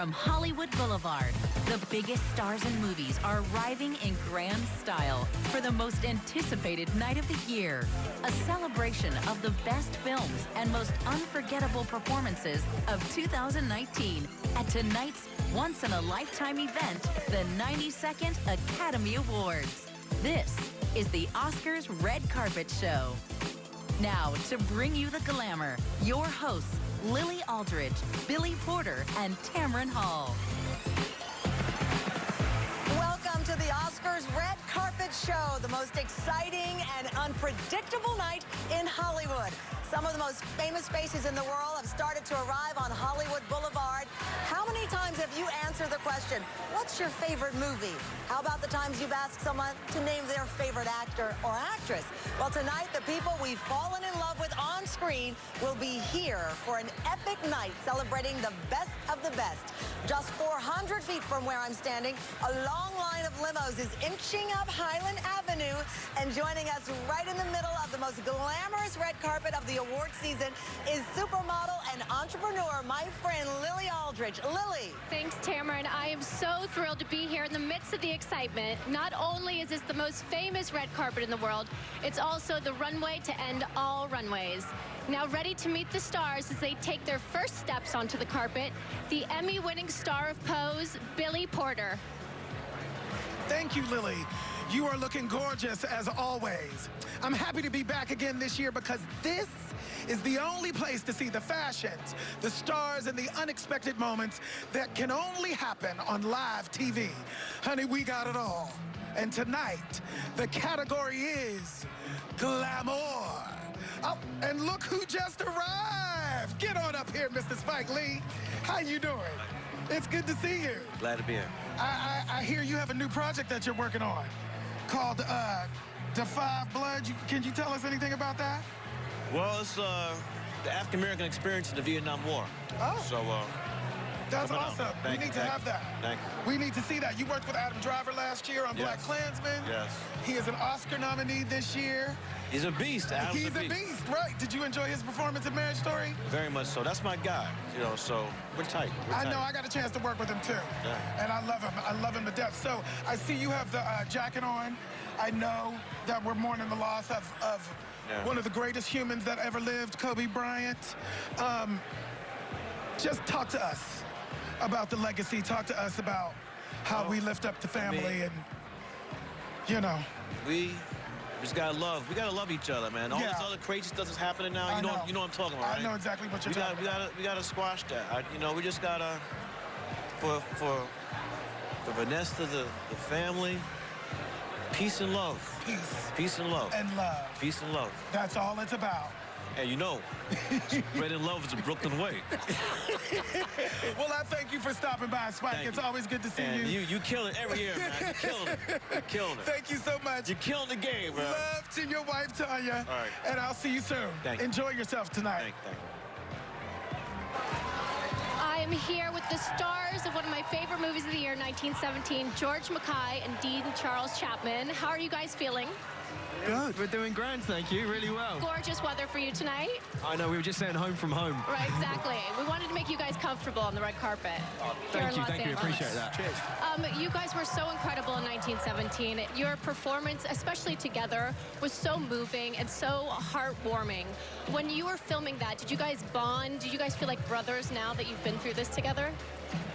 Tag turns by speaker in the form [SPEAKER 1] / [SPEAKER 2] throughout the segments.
[SPEAKER 1] From Hollywood Boulevard, the biggest stars in movies are arriving in grand style for the most anticipated night of the year. A celebration of the best films and most unforgettable performances of 2019 at tonight's once-in-a-lifetime event, the 92nd Academy Awards. This is the Oscars Red Carpet Show. Now, to bring you the glamour, your hosts, Lily Aldridge, Billy Porter, and Tamron Hall.
[SPEAKER 2] Welcome to the Oscars Red Carpet Show, the most exciting and unpredictable night in Hollywood. Some of the most famous faces in the world have started to arrive on Hollywood Boulevard. How many times have you answered the question, what's your favorite movie? How about the times you've asked someone to name their favorite actor or actress? Well, tonight, the people we've fallen in love with on screen will be here for an epic night celebrating the best of the best. Just 400 feet from where I'm standing, a long line of limos is inching up Highland Avenue, and joining us right in the middle of the most glamorous red carpet of the award season is supermodel and entrepreneur, my friend Lily Aldridge. Lily.
[SPEAKER 3] Thanks, Tamron. I am so thrilled to be here in the midst of the excitement. Not only is this the most famous red carpet in the world, it's also the runway to end all runways. Now ready to meet the stars as they take their first steps onto the carpet, the Emmy-winning star of Pose, Billy Porter.
[SPEAKER 4] Thank you, Lily. You are looking gorgeous as always. I'm happy to be back again this year because this is the only place to see the fashions, the stars, and the unexpected moments that can only happen on live TV. Honey, we got it all. And tonight, the category is glamour. Oh, and look who just arrived. Get on up here, Mr. Spike Lee. How you doing? It's good to see you.
[SPEAKER 5] Glad to be here.
[SPEAKER 4] I hear you have a new project that you're working on called Defy Blood. Can you tell us anything about that?
[SPEAKER 5] Well, it's the African-American experience in the Vietnam War.
[SPEAKER 4] Oh.
[SPEAKER 5] So,
[SPEAKER 4] that's awesome. We need to have that.
[SPEAKER 5] Thank you.
[SPEAKER 4] We need to see that. You worked with Adam Driver last year on Black Klansman.
[SPEAKER 5] Yes.
[SPEAKER 4] He is an Oscar nominee this year.
[SPEAKER 5] He's a beast.
[SPEAKER 4] He's a beast, right. Did you enjoy his performance in Marriage Story?
[SPEAKER 5] Very much so. That's my guy, you know, so we're tight.
[SPEAKER 4] I know. I got a chance to work with him, too.
[SPEAKER 5] Yeah.
[SPEAKER 4] And I love him. I love him to death. So I see you have the jacket on. I know that we're mourning the loss of one of the greatest humans that ever lived, Kobe Bryant. Just talk to us about the legacy. Talk to us about how we lift up the family and, you know.
[SPEAKER 5] We just gotta love. We gotta love each other, man. All this other crazy stuff that's happening now. You know what I'm talking about, right?
[SPEAKER 4] I know exactly what you're talking about.
[SPEAKER 5] We gotta squash that. You know, we just gotta for Vanessa, the family. Peace and love.
[SPEAKER 4] Peace.
[SPEAKER 5] Peace and love.
[SPEAKER 4] And love.
[SPEAKER 5] Peace and love.
[SPEAKER 4] That's all it's about.
[SPEAKER 5] And you know, spreading love is a Brooklyn way.
[SPEAKER 4] Well, I thank you for stopping by, Spike. It's always good to see you.
[SPEAKER 5] You kill it every year, man. You killing it. You killing it.
[SPEAKER 4] Thank you so much.
[SPEAKER 5] You're killing the game, bro.
[SPEAKER 4] Love to your wife, Tanya.
[SPEAKER 5] All right.
[SPEAKER 4] And I'll see you soon.
[SPEAKER 5] Thank you.
[SPEAKER 4] Enjoy yourself tonight.
[SPEAKER 5] Thank you.
[SPEAKER 3] I am here with the stars of one of my favorite movies of the year, 1917, George Mackay and Dean Charles Chapman. How are you guys feeling?
[SPEAKER 6] Good. We're doing grand, thank you. Really well.
[SPEAKER 3] Gorgeous weather for you tonight.
[SPEAKER 6] I know, we were just saying home from home.
[SPEAKER 3] Right, exactly. We wanted to make you guys comfortable on the red carpet.
[SPEAKER 6] Thank you, appreciate that. Cheers.
[SPEAKER 3] You guys were so incredible in 1917. Your performance, especially together, was so moving and so heartwarming. When you were filming that, did you guys bond? Did you guys feel like brothers now that you've been through this together?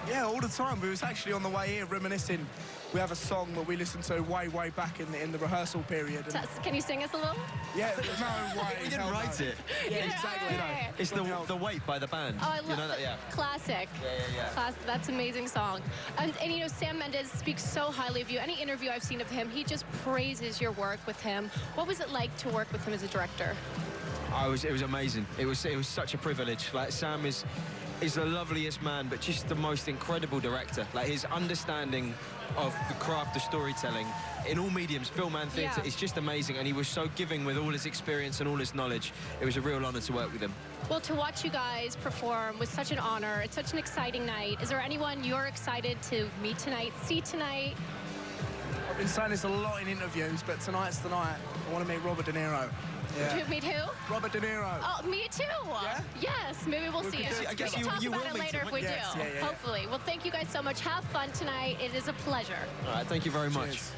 [SPEAKER 7] Yeah, all the time. We was actually on the way here reminiscing. We have a song that we listened to way back in the rehearsal period.
[SPEAKER 3] Can you sing us a little?
[SPEAKER 7] Yeah, no way.
[SPEAKER 6] We didn't write it.
[SPEAKER 7] Yeah, exactly.
[SPEAKER 6] It's the Wait by the band.
[SPEAKER 3] Oh, I love
[SPEAKER 6] that, yeah.
[SPEAKER 3] Classic.
[SPEAKER 6] Yeah.
[SPEAKER 3] That's an amazing song. And you know, Sam Mendes speaks so highly of you. Any interview I've seen of him, he just praises your work with him. What was it like to work with him as a director?
[SPEAKER 6] It was amazing. It was such a privilege. Like, Sam is the loveliest man, but just the most incredible director. Like, his understanding of the craft of storytelling in all mediums, film and theatre, it's just amazing. And he was so giving with all his experience and all his knowledge. It was a real honour to work with him.
[SPEAKER 3] Well, to watch you guys perform was such an honor. It's such an exciting night. Is there anyone you're excited to meet tonight, see tonight?
[SPEAKER 7] I've been saying this a lot in interviews, but tonight's the night. I want to meet Robert De Niro. Yeah.
[SPEAKER 3] To meet who?
[SPEAKER 7] Robert De Niro.
[SPEAKER 3] Oh, me too.
[SPEAKER 7] Yeah?
[SPEAKER 3] Yes, maybe we'll see.
[SPEAKER 6] I guess
[SPEAKER 3] we can talk
[SPEAKER 6] you
[SPEAKER 3] about
[SPEAKER 6] will
[SPEAKER 3] it
[SPEAKER 6] meet
[SPEAKER 3] later
[SPEAKER 6] him,
[SPEAKER 3] if we
[SPEAKER 7] yes,
[SPEAKER 3] do.
[SPEAKER 7] yeah.
[SPEAKER 3] Hopefully. Well, thank you guys so much. Have fun tonight. It is a pleasure.
[SPEAKER 6] All right, thank you very much.
[SPEAKER 7] Cheers.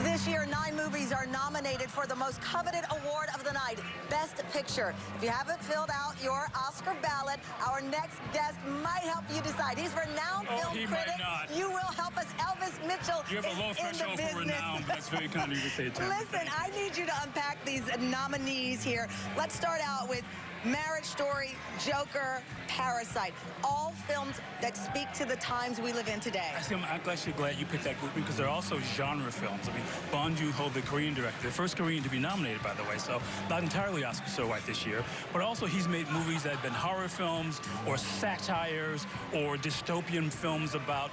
[SPEAKER 2] This year, 9 movies are nominated for the most coveted award of the night, Best Picture. If you haven't filled out your Oscar ballot, our next guest might help you decide. He's renowned film
[SPEAKER 8] he
[SPEAKER 2] critic.
[SPEAKER 8] might not.
[SPEAKER 2] You will help us. Elvis Mitchell
[SPEAKER 8] You have a low
[SPEAKER 2] is in the
[SPEAKER 8] threshold for
[SPEAKER 2] business.
[SPEAKER 8] renown, but that's very kind of you to say, Tim.
[SPEAKER 2] Listen, I need you to unpack these nominees here. Let's start out with Marriage Story, Joker, Parasite. All films that speak to the times we live in today.
[SPEAKER 8] I'm actually glad you picked that group because they're also genre films. I mean, Bong Joon-ho, the Korean director, the first Korean to be nominated, by the way, so not entirely Oscar so white this year, but also he's made movies that have been horror films or satires or dystopian films about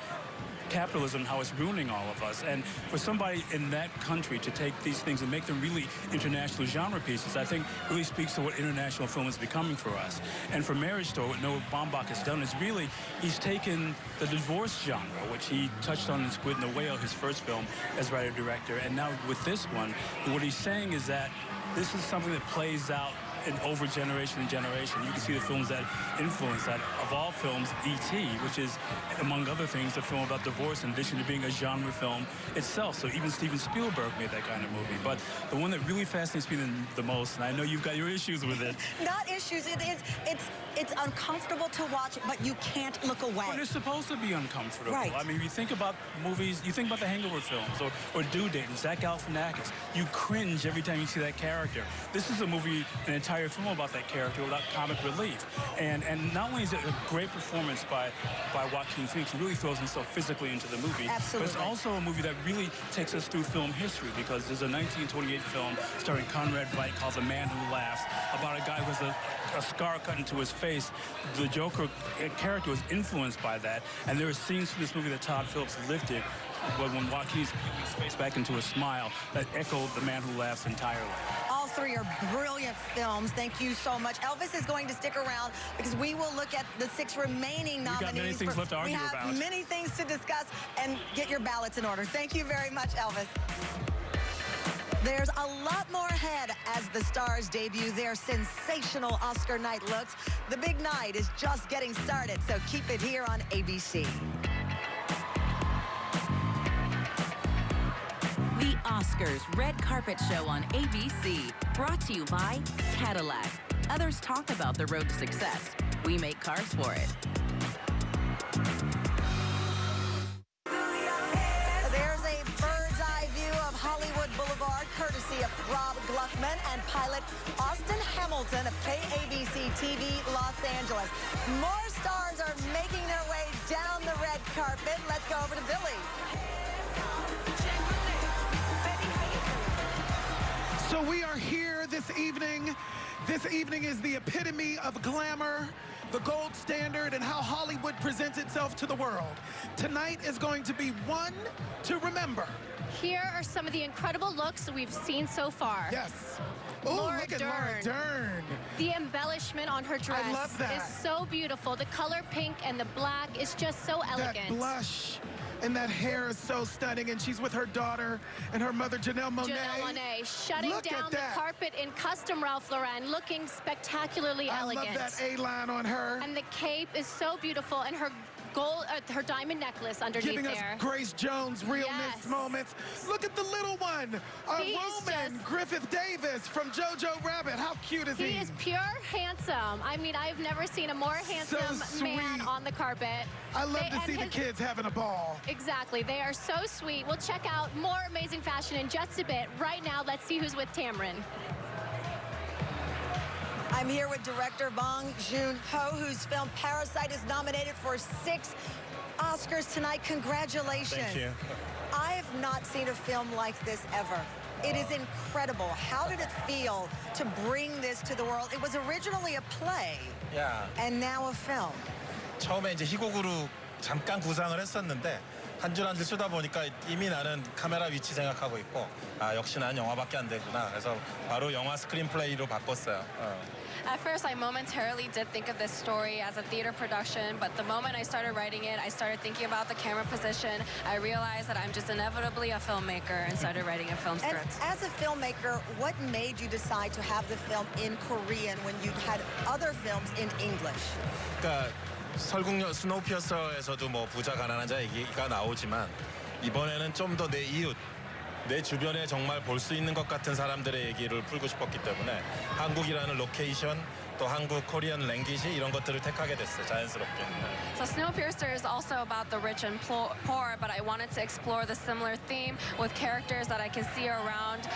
[SPEAKER 8] capitalism, how it's ruining all of us. And for somebody in that country to take these things and make them really international genre pieces, I think really speaks to what international film is becoming for us. And for Marriage Story, what Noah Baumbach has done is really, he's taken the divorce genre, which he touched on in Squid and the Whale, his first film as writer-director, and now with this one, what he's saying is that this is something that plays out in over generation and generation. You can see the films that influence that. Of all films, E.T., which is, among other things, a film about divorce in addition to being a genre film itself. So even Steven Spielberg made that kind of movie. But the one that really fascinates me the most, and I know you've got your issues with it.
[SPEAKER 2] Not issues. It's uncomfortable to watch, but you can't look away.
[SPEAKER 8] But it's supposed to be uncomfortable.
[SPEAKER 2] Right.
[SPEAKER 8] I mean, you think about movies, you think about the Hangover films or Due Date and Zach Galifianakis. You cringe every time you see that character. This is a movie, an entire film about that character without comic relief. And not only is it a great performance by Joaquin Phoenix, he really throws himself physically into the movie.
[SPEAKER 2] Absolutely.
[SPEAKER 8] But it's also a movie that really takes us through film history because there's a 1928 film starring Conrad Veidt called The Man Who Laughs about a guy who has a scar cut into his face. The Joker character was influenced by that, and there are scenes from this movie that Todd Phillips lifted when Joaquin's peeled his face back into a smile that echoed The Man Who Laughs entirely.
[SPEAKER 2] All 3 are brilliant films. Thank you so much. Elvis is going to stick around because we will look at the 6 remaining nominees.
[SPEAKER 8] We've got many things left to argue about.
[SPEAKER 2] We have many things to discuss and get your ballots in order. Thank you very much, Elvis. There's a lot more ahead as the stars debut their sensational Oscar night looks. The big night is just getting started, so keep it here on ABC.
[SPEAKER 1] The Oscars Red Carpet Show on ABC, brought to you by Cadillac. Others talk about the road to success. We make cars for it.
[SPEAKER 2] There's a bird's eye view of Hollywood Boulevard, courtesy of Rob Gluckman and pilot Austin Hamilton of KABC TV Los Angeles. More stars are making their way down the red carpet. Let's go over to Billy.
[SPEAKER 4] So we are here this evening. This evening is the epitome of glamour, the gold standard, and how Hollywood presents itself to the world. Tonight is going to be one to remember.
[SPEAKER 3] Here are some of the incredible looks we've seen so far.
[SPEAKER 4] Yes. Oh,
[SPEAKER 3] Laura
[SPEAKER 4] look at Laura Dern.
[SPEAKER 3] The embellishment on her dress
[SPEAKER 4] love that.
[SPEAKER 3] is so beautiful. The color pink and the black is just so elegant.
[SPEAKER 4] That blush and that hair is so stunning, and she's with her daughter and her mother, Janelle Monáe.
[SPEAKER 3] Janelle Monáe shutting
[SPEAKER 4] Look
[SPEAKER 3] down
[SPEAKER 4] at
[SPEAKER 3] the
[SPEAKER 4] that.
[SPEAKER 3] carpet in custom Ralph Lauren, looking spectacularly elegant.
[SPEAKER 4] I love that A-line on her.
[SPEAKER 3] And the cape is so beautiful, and her gold, her diamond necklace underneath
[SPEAKER 4] Giving us
[SPEAKER 3] there.
[SPEAKER 4] Grace Jones realness
[SPEAKER 3] Yes.
[SPEAKER 4] moments. Look at the little one,
[SPEAKER 3] He is
[SPEAKER 4] Roman
[SPEAKER 3] just-
[SPEAKER 4] Griffith Davis from Jojo Rabbit. How cute is he?
[SPEAKER 3] He is pure handsome. I mean, I've never seen a more handsome man
[SPEAKER 4] sweet.
[SPEAKER 3] on the carpet.
[SPEAKER 4] I love to
[SPEAKER 3] and
[SPEAKER 4] see the kids having a ball.
[SPEAKER 3] Exactly. They are so sweet. We'll check out more amazing fashion in just a bit. Right now, let's see who's with Tamron.
[SPEAKER 2] I'm here with director Bong Joon-ho, whose film Parasite is nominated for 6 Oscars tonight. Congratulations.
[SPEAKER 9] Thank you.
[SPEAKER 2] I have not seen a film like this ever. It is incredible. How did it feel to bring this to the world? It was originally a play
[SPEAKER 9] Yeah.
[SPEAKER 2] and now a film.
[SPEAKER 9] 처음에 이제 희곡으로 잠깐 구상을 했었는데 한 줄 한 줄 쓰다 보니까 이미 나는 카메라 위치 생각하고 있고 역시 난 영화밖에 안 되구나. 그래서 바로 영화 스크린플레이로 바꿨어요.
[SPEAKER 10] At first, I momentarily did think of this story as a theater production, but the moment I started writing it, I started thinking about the camera position. I realized that I'm just inevitably a filmmaker and started writing a film
[SPEAKER 2] And
[SPEAKER 10] script.
[SPEAKER 2] as a filmmaker, what made you decide to have the film in Korean when you had other films in English?
[SPEAKER 9] 그러니까 설국열 스노우피어서에서도 뭐 부자 가난한 자 얘기가 나오지만 이번에는 좀 더 내 이웃, 내 주변에 정말 볼 수 있는 것 같은 사람들의 얘기를 풀고 싶었기 때문에 한국이라는 로케이션 또 한국 코리안 랭귀지 이런 것들을 택하게 됐어요. 자연스럽게.
[SPEAKER 10] So Snowpiercer is also about the rich and poor, but I wanted to explore the similar theme with characters that I can see around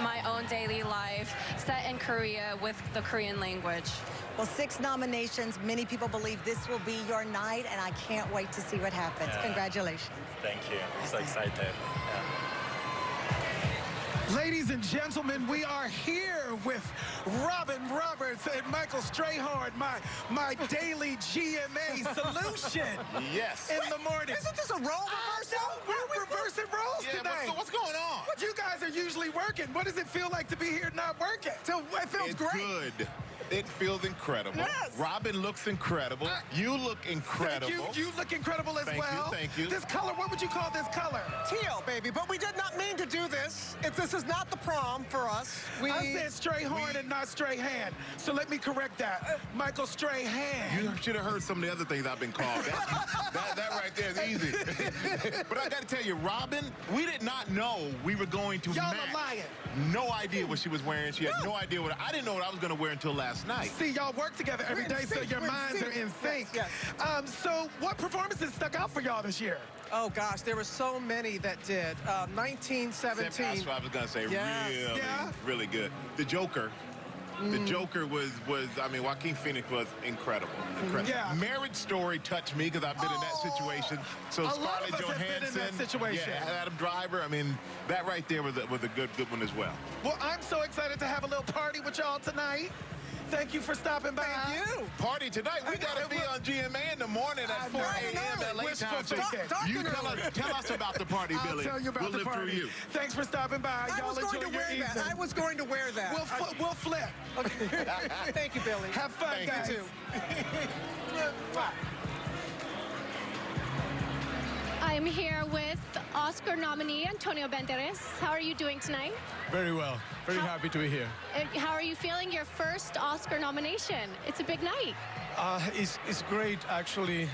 [SPEAKER 10] my own daily life, set in Korea with the Korean language.
[SPEAKER 2] Well, 6 nominations. Many people believe this will be your night, and I can't wait to see what happens.
[SPEAKER 9] Yeah.
[SPEAKER 2] Congratulations.
[SPEAKER 9] Thank you. So excited. Yeah.
[SPEAKER 4] Ladies and gentlemen, we are here with Robin Roberts and Michael Strayhorn, my daily GMA solution.
[SPEAKER 11] Yes.
[SPEAKER 4] In the morning.
[SPEAKER 2] Isn't this a role reversal?
[SPEAKER 4] We're reversing roles today.
[SPEAKER 11] What's going on?
[SPEAKER 4] You guys are usually working. What does it feel like to be here not working? It feels great.
[SPEAKER 11] Good. It feels incredible.
[SPEAKER 4] Yes.
[SPEAKER 11] Robin looks incredible. You look incredible.
[SPEAKER 4] Thank you. You look incredible as well.
[SPEAKER 11] Thank you.
[SPEAKER 4] This color, what would you call this color?
[SPEAKER 12] Teal, baby, but we did not mean to do this. This is not the prom for us.
[SPEAKER 4] I said Strayhorn and not Strayhand. So let me correct that. Michael Strayhand.
[SPEAKER 11] You should have heard some of the other things I've been called. That right there is easy. But I got to tell you, Robin, we did not know we were going to
[SPEAKER 4] Y'all
[SPEAKER 11] match.
[SPEAKER 4] are lying.
[SPEAKER 11] No idea what she was wearing. She had no idea what I didn't know what I was going to wear until last night.
[SPEAKER 4] See, y'all work together every day, so your minds are in sync.
[SPEAKER 12] Yes.
[SPEAKER 4] So what performances stuck out for y'all this year?
[SPEAKER 12] Oh, gosh, there were so many that did. 1917.
[SPEAKER 11] That's what I was going to say.
[SPEAKER 12] Yes.
[SPEAKER 11] Really good. The Joker. The Joker was I mean, Joaquin Phoenix was incredible.
[SPEAKER 4] Yeah.
[SPEAKER 11] Marriage Story touched me because I've been in that situation. So
[SPEAKER 4] A lot
[SPEAKER 11] Scarlett
[SPEAKER 4] of us have been in
[SPEAKER 11] Johansson,
[SPEAKER 4] that situation.
[SPEAKER 11] yeah, Adam Driver. I mean, that right there was a good one as well.
[SPEAKER 4] Well, I'm so excited to have a little party with y'all tonight. Thank you for stopping by.
[SPEAKER 12] Thank you.
[SPEAKER 11] Party tonight. We got to be on GMA in the morning at 4 a.m. LA time. So you tell us about the party, Billy.
[SPEAKER 4] I'll tell you about
[SPEAKER 11] we'll
[SPEAKER 4] the
[SPEAKER 11] live
[SPEAKER 4] party.
[SPEAKER 11] through you.
[SPEAKER 4] Thanks for stopping by. Y'all enjoy your evening.
[SPEAKER 12] I was going to wear that.
[SPEAKER 4] We'll flip.
[SPEAKER 12] Okay. Thank you, Billy.
[SPEAKER 4] Have fun,
[SPEAKER 11] Thank
[SPEAKER 4] guys.
[SPEAKER 12] You too.
[SPEAKER 3] I'm here with Oscar nominee Antonio Banderas. How are you doing tonight?
[SPEAKER 13] Very well. Very happy to be here.
[SPEAKER 3] How are you feeling your first Oscar nomination? It's a big night.
[SPEAKER 13] It's great, actually,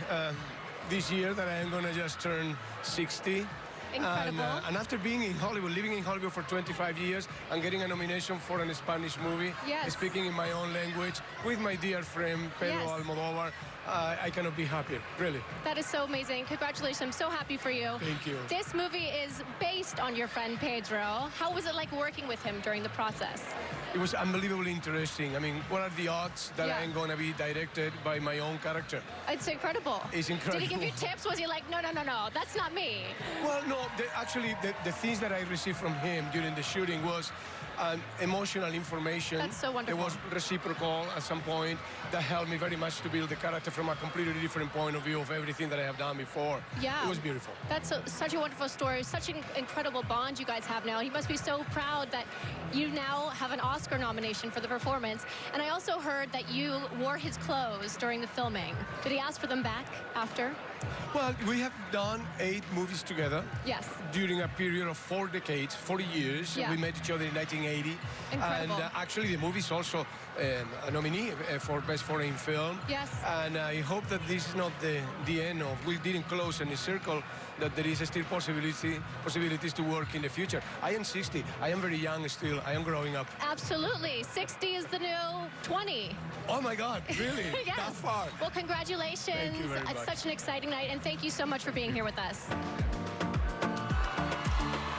[SPEAKER 13] this year that I am going to just turn 60.
[SPEAKER 3] Incredible.
[SPEAKER 13] And after being in Hollywood, living in Hollywood for 25 years and getting a nomination for a Spanish movie,
[SPEAKER 3] Yes.
[SPEAKER 13] speaking in my own language with my dear friend Pedro
[SPEAKER 3] Yes.
[SPEAKER 13] Almodovar, I cannot be happier, really.
[SPEAKER 3] That is so amazing. Congratulations. I'm so happy for you.
[SPEAKER 13] Thank you.
[SPEAKER 3] This movie is based on your friend Pedro. How was it like working with him during the process?
[SPEAKER 13] It was unbelievably interesting. I mean, what are the odds that
[SPEAKER 3] Yeah.
[SPEAKER 13] I am going to be directed by my own character?
[SPEAKER 3] It's incredible.
[SPEAKER 13] It's incredible.
[SPEAKER 3] Did he give you tips? Was he like, no, that's not me?
[SPEAKER 13] Well, no, actually, the things that I received from him during the shooting was emotional information.
[SPEAKER 3] That's so wonderful.
[SPEAKER 13] It was reciprocal at some point that helped me very much to build the character from a completely different point of view of everything that I have done before.
[SPEAKER 3] Yeah.
[SPEAKER 13] It was beautiful.
[SPEAKER 3] That's such a wonderful story. Such an incredible bond you guys have now. He must be so proud that you now have an Oscar nomination for the performance. And I also heard that you wore his clothes during the filming. Did he ask for them back after?
[SPEAKER 13] Well, we have done 8 movies together.
[SPEAKER 3] Yes.
[SPEAKER 13] During a period of 4 decades, 40 years.
[SPEAKER 3] Yeah.
[SPEAKER 13] We met each other in 1980.
[SPEAKER 3] Incredible.
[SPEAKER 13] And actually, the movie is also a nominee for Best Foreign Film.
[SPEAKER 3] Yes.
[SPEAKER 13] And I hope that this is not the end of, we didn't close any circle, that there is still possibilities to work in the future. I am 60. I am very young still. I am growing up.
[SPEAKER 3] Absolutely. 60 is the new 20.
[SPEAKER 13] Oh my God, really?
[SPEAKER 3] Yes.
[SPEAKER 13] That far?
[SPEAKER 3] Well, congratulations.
[SPEAKER 13] Thank you very
[SPEAKER 3] It's
[SPEAKER 13] much.
[SPEAKER 3] such an exciting night, and thank you so much for being here with us.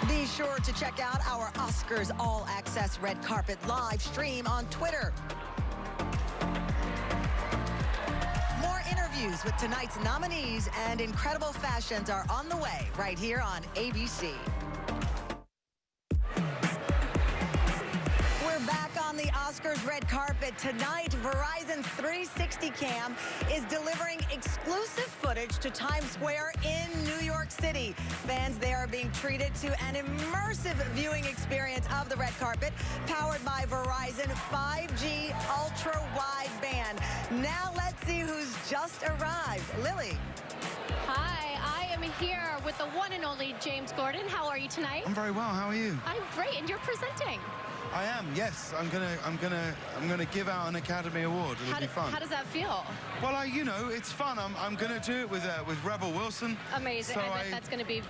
[SPEAKER 2] Be sure to check out our Oscars All Access Red Carpet live stream on Twitter. More interviews with tonight's nominees and incredible fashions are on the way right here on ABC. We're back on the Oscars red carpet tonight, Verizon's 360 cam is delivering exclusive footage to Times Square in New York City. Fans there are being treated to an immersive viewing experience of the red carpet, powered by Verizon 5G ultra wideband. Now let's see who's just arrived. Lily.
[SPEAKER 3] Hi, I am here with the one and only James Gordon. How are you tonight?
[SPEAKER 14] I'm very well. How are you?
[SPEAKER 3] I'm great, and you're presenting.
[SPEAKER 14] I am. Yes, I'm gonna give out an Academy Award. It'll be fun.
[SPEAKER 3] How does that feel?
[SPEAKER 14] Well, you know, it's fun. I'm gonna do it with Rebel Wilson.
[SPEAKER 3] Amazing.
[SPEAKER 14] So
[SPEAKER 3] I bet that's going to be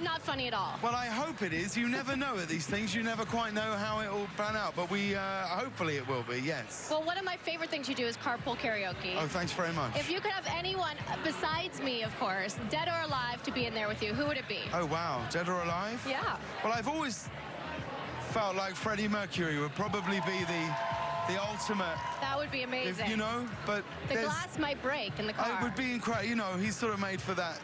[SPEAKER 3] not funny at all.
[SPEAKER 14] Well, I hope it is. You never know at these things. You never quite know how it will pan out. But hopefully it will be. Yes.
[SPEAKER 3] Well, one of my favorite things you do is carpool karaoke.
[SPEAKER 14] Oh, thanks very much.
[SPEAKER 3] If you could have anyone besides me, of course, dead or alive, to be in there with you, who would it be?
[SPEAKER 14] Oh wow, dead or alive?
[SPEAKER 3] Yeah.
[SPEAKER 14] Well, I've always felt like Freddie Mercury would probably be the ultimate.
[SPEAKER 3] That would be amazing.
[SPEAKER 14] You know, but
[SPEAKER 3] the glass might break in the car.
[SPEAKER 14] It would be incredible. You know, he's sort of made for that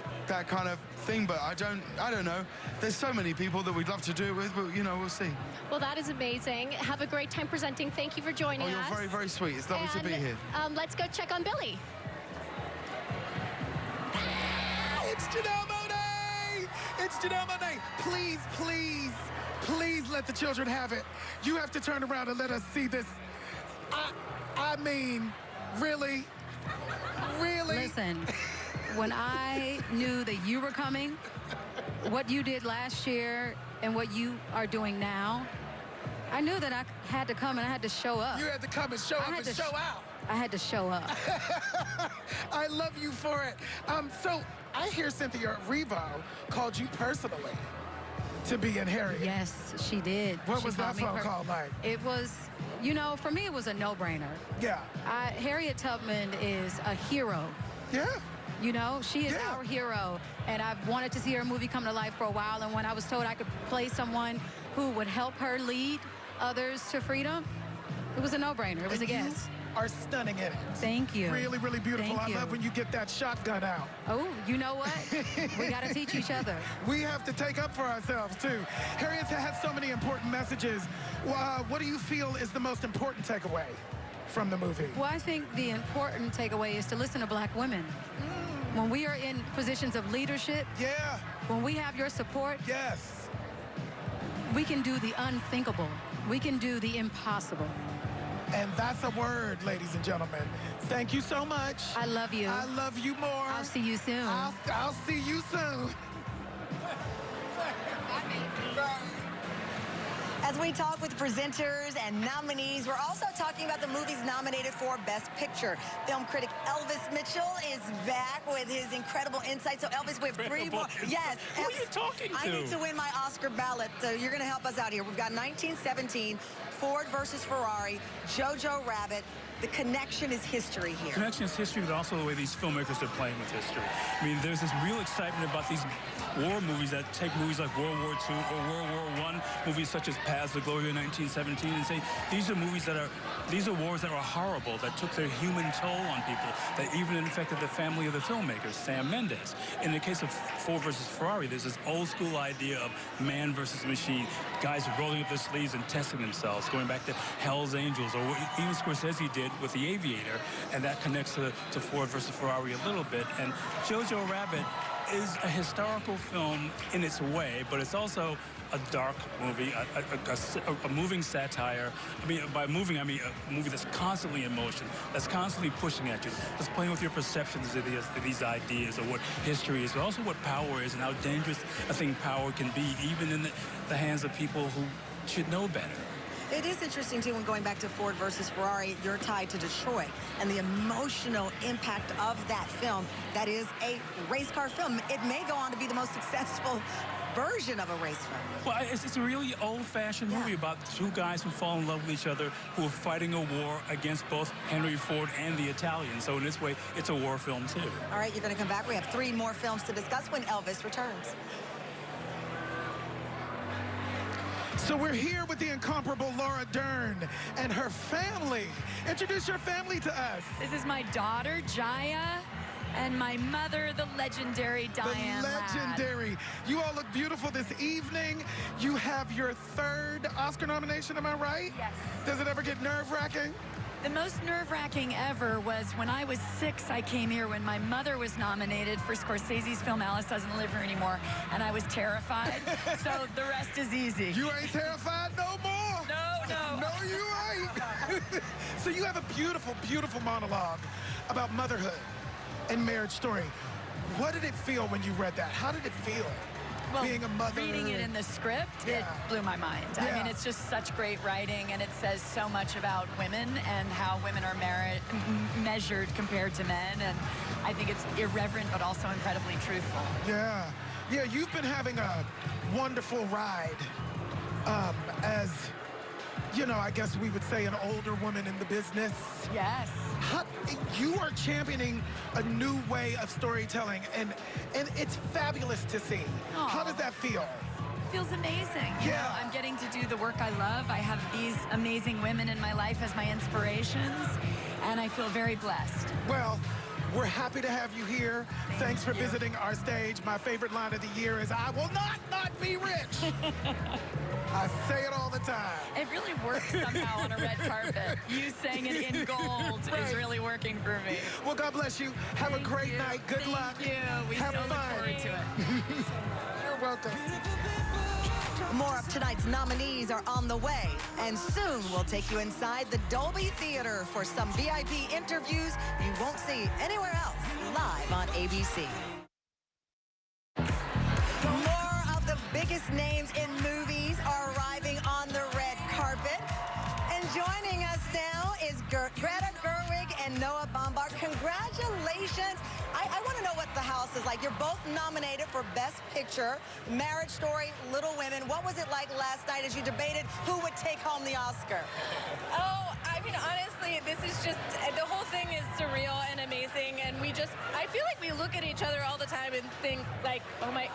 [SPEAKER 14] kind of thing. But I don't know. There's so many people that we'd love to do it with, but you know, we'll see.
[SPEAKER 3] Well, that is amazing. Have a great time presenting. Thank you for joining us.
[SPEAKER 14] Oh, you're very, very sweet. It's lovely to be here.
[SPEAKER 3] Let's go check on Billy.
[SPEAKER 4] It's Janelle Monáe! It's Janelle Monáe. Please, please, please let the children have it. You have to turn around and let us see this. I mean, really? Really?
[SPEAKER 15] Listen, when I knew that you were coming, what you did last year and what you are doing now, I knew that I had to come and I had to show up.
[SPEAKER 4] You had to come and show up and show out.
[SPEAKER 15] I had to show up.
[SPEAKER 4] I love you for it. So I hear Cynthia Erivo called you personally to be in Harriet.
[SPEAKER 15] Yes, she did.
[SPEAKER 4] What was that phone call like?
[SPEAKER 15] It was, you know, for me it was a no-brainer.
[SPEAKER 4] Yeah.
[SPEAKER 15] Harriet Tubman is a hero.
[SPEAKER 4] Yeah.
[SPEAKER 15] You know, she is our hero, and I've wanted to see her movie come to life for a while, and when I was told I could play someone who would help her lead others to freedom, it was a no-brainer. It was a guess.
[SPEAKER 4] Are stunning in it.
[SPEAKER 15] Thank you.
[SPEAKER 4] Really, really beautiful.
[SPEAKER 15] Thank you.
[SPEAKER 4] I love when you get that shotgun out.
[SPEAKER 15] Oh, you know what? We got to teach each other.
[SPEAKER 4] We have to take up for ourselves, too. Harriet has so many important messages. What do you feel is the most important takeaway from the movie?
[SPEAKER 15] Well, I think the important takeaway is to listen to black women. When we are in positions of leadership, when we have your support, we can do the unthinkable. We can do the impossible.
[SPEAKER 4] And that's a word, ladies and gentlemen. Thank you so much.
[SPEAKER 15] I love you.
[SPEAKER 4] I love you more.
[SPEAKER 15] I'll see you soon.
[SPEAKER 4] I'll see you soon.
[SPEAKER 2] As we talk with presenters and nominees, we're also talking about the movies nominated for Best Picture. Film critic Elvis Mitchell is back with his incredible insight. So, Elvis, we have three more. Yes.
[SPEAKER 8] Who are you talking to?
[SPEAKER 2] I need to win my Oscar ballot, so you're going to help us out here. We've got 1917, Ford versus Ferrari, Jojo Rabbit. The connection is history here.
[SPEAKER 8] Connection is history, but also the way these filmmakers are playing with history. I mean, there's this real excitement about these war movies that take movies like World War II or World War I, movies such as Paths of Glory in 1917, and say these are movies these are wars that were horrible, that took their human toll on people, that even infected the family of the filmmakers, Sam Mendes. In the case of Ford versus Ferrari, there's this old school idea of man versus machine, guys rolling up their sleeves and testing themselves, going back to Hell's Angels, or what even Scorsese did with The Aviator, and that connects to Ford versus Ferrari a little bit. And Jojo Rabbit is a historical film in its way, but it's also a dark movie, a moving satire. I mean, by moving, I mean a movie that's constantly in motion, that's constantly pushing at you, that's playing with your perceptions of these ideas of what history is, but also what power is and how dangerous I think power can be, even in the hands of people who should know better.
[SPEAKER 2] It is interesting, too, when going back to Ford versus Ferrari, you're tied to Detroit and the emotional impact of that film. That is a race car film. It may go on to be the most successful version of a race film.
[SPEAKER 8] Well, it's a really old-fashioned movie about two guys who fall in love with each other, who are fighting a war against both Henry Ford and the Italians. So in this way, it's a war film, too.
[SPEAKER 2] All right, you're going to come back. We have 3 more films to discuss when Elvis returns.
[SPEAKER 4] So we're here with the incomparable Laura Dern and her family. Introduce your family to us.
[SPEAKER 16] This is my daughter, Jaya. And my mother, the legendary Diane Ladd.
[SPEAKER 4] Legendary. You all look beautiful this evening. You have your 3rd Oscar nomination, am I right?
[SPEAKER 16] Yes.
[SPEAKER 4] Does it ever get nerve-wracking?
[SPEAKER 16] The most nerve-wracking ever was when I was 6, I came here when my mother was nominated for Scorsese's film Alice Doesn't Live Here Anymore, and I was terrified. So the rest is easy.
[SPEAKER 4] You ain't terrified no more.
[SPEAKER 16] No.
[SPEAKER 4] No, you ain't. So you have a beautiful, beautiful monologue about motherhood and Marriage Story. What did it feel when you read that? How did it feel?
[SPEAKER 16] Well,
[SPEAKER 4] being a mother.
[SPEAKER 16] reading it in the script, it blew my mind.
[SPEAKER 4] Yeah.
[SPEAKER 16] I mean, it's just such great writing, and it says so much about women and how women are measured compared to men, and I think it's irreverent but also incredibly truthful.
[SPEAKER 4] Yeah, you've been having a wonderful ride as, you know, I guess we would say an older woman in the business.
[SPEAKER 16] Yes.
[SPEAKER 4] You are championing a new way of storytelling, and it's fabulous to see.
[SPEAKER 16] Aww.
[SPEAKER 4] How does that feel?
[SPEAKER 16] Feels amazing. You know, I'm getting to do the work I love. I have these amazing women in my life as my inspirations, and I feel very blessed.
[SPEAKER 4] Well, we're happy to have you here. Thanks for visiting our stage. My favorite line of the year is, "I will not be rich." I say it all the time.
[SPEAKER 16] It really works somehow on a red carpet. You saying it in gold is really working for me.
[SPEAKER 4] Well, God bless you. Have a great night. Good luck.
[SPEAKER 16] Thank you. We
[SPEAKER 4] have
[SPEAKER 16] so
[SPEAKER 4] fun.
[SPEAKER 16] look forward to it.
[SPEAKER 4] You're welcome.
[SPEAKER 2] More of tonight's nominees are on the way, and soon we'll take you inside the Dolby Theater for some VIP interviews you won't see anywhere else, live on ABC. More of the biggest names in movies are arriving on the red carpet. And joining us now is Greta Gerwig and Noah Baumbach. Congratulations. I want to know what the house is like. You're both nominated for Best Picture, Marriage Story, Little Women. What was it like last night as you debated who would take home the Oscar?
[SPEAKER 17] Oh, I mean, honestly, this is just, the whole thing is surreal and amazing, and I feel like we look at each other all the time and think, like, oh my,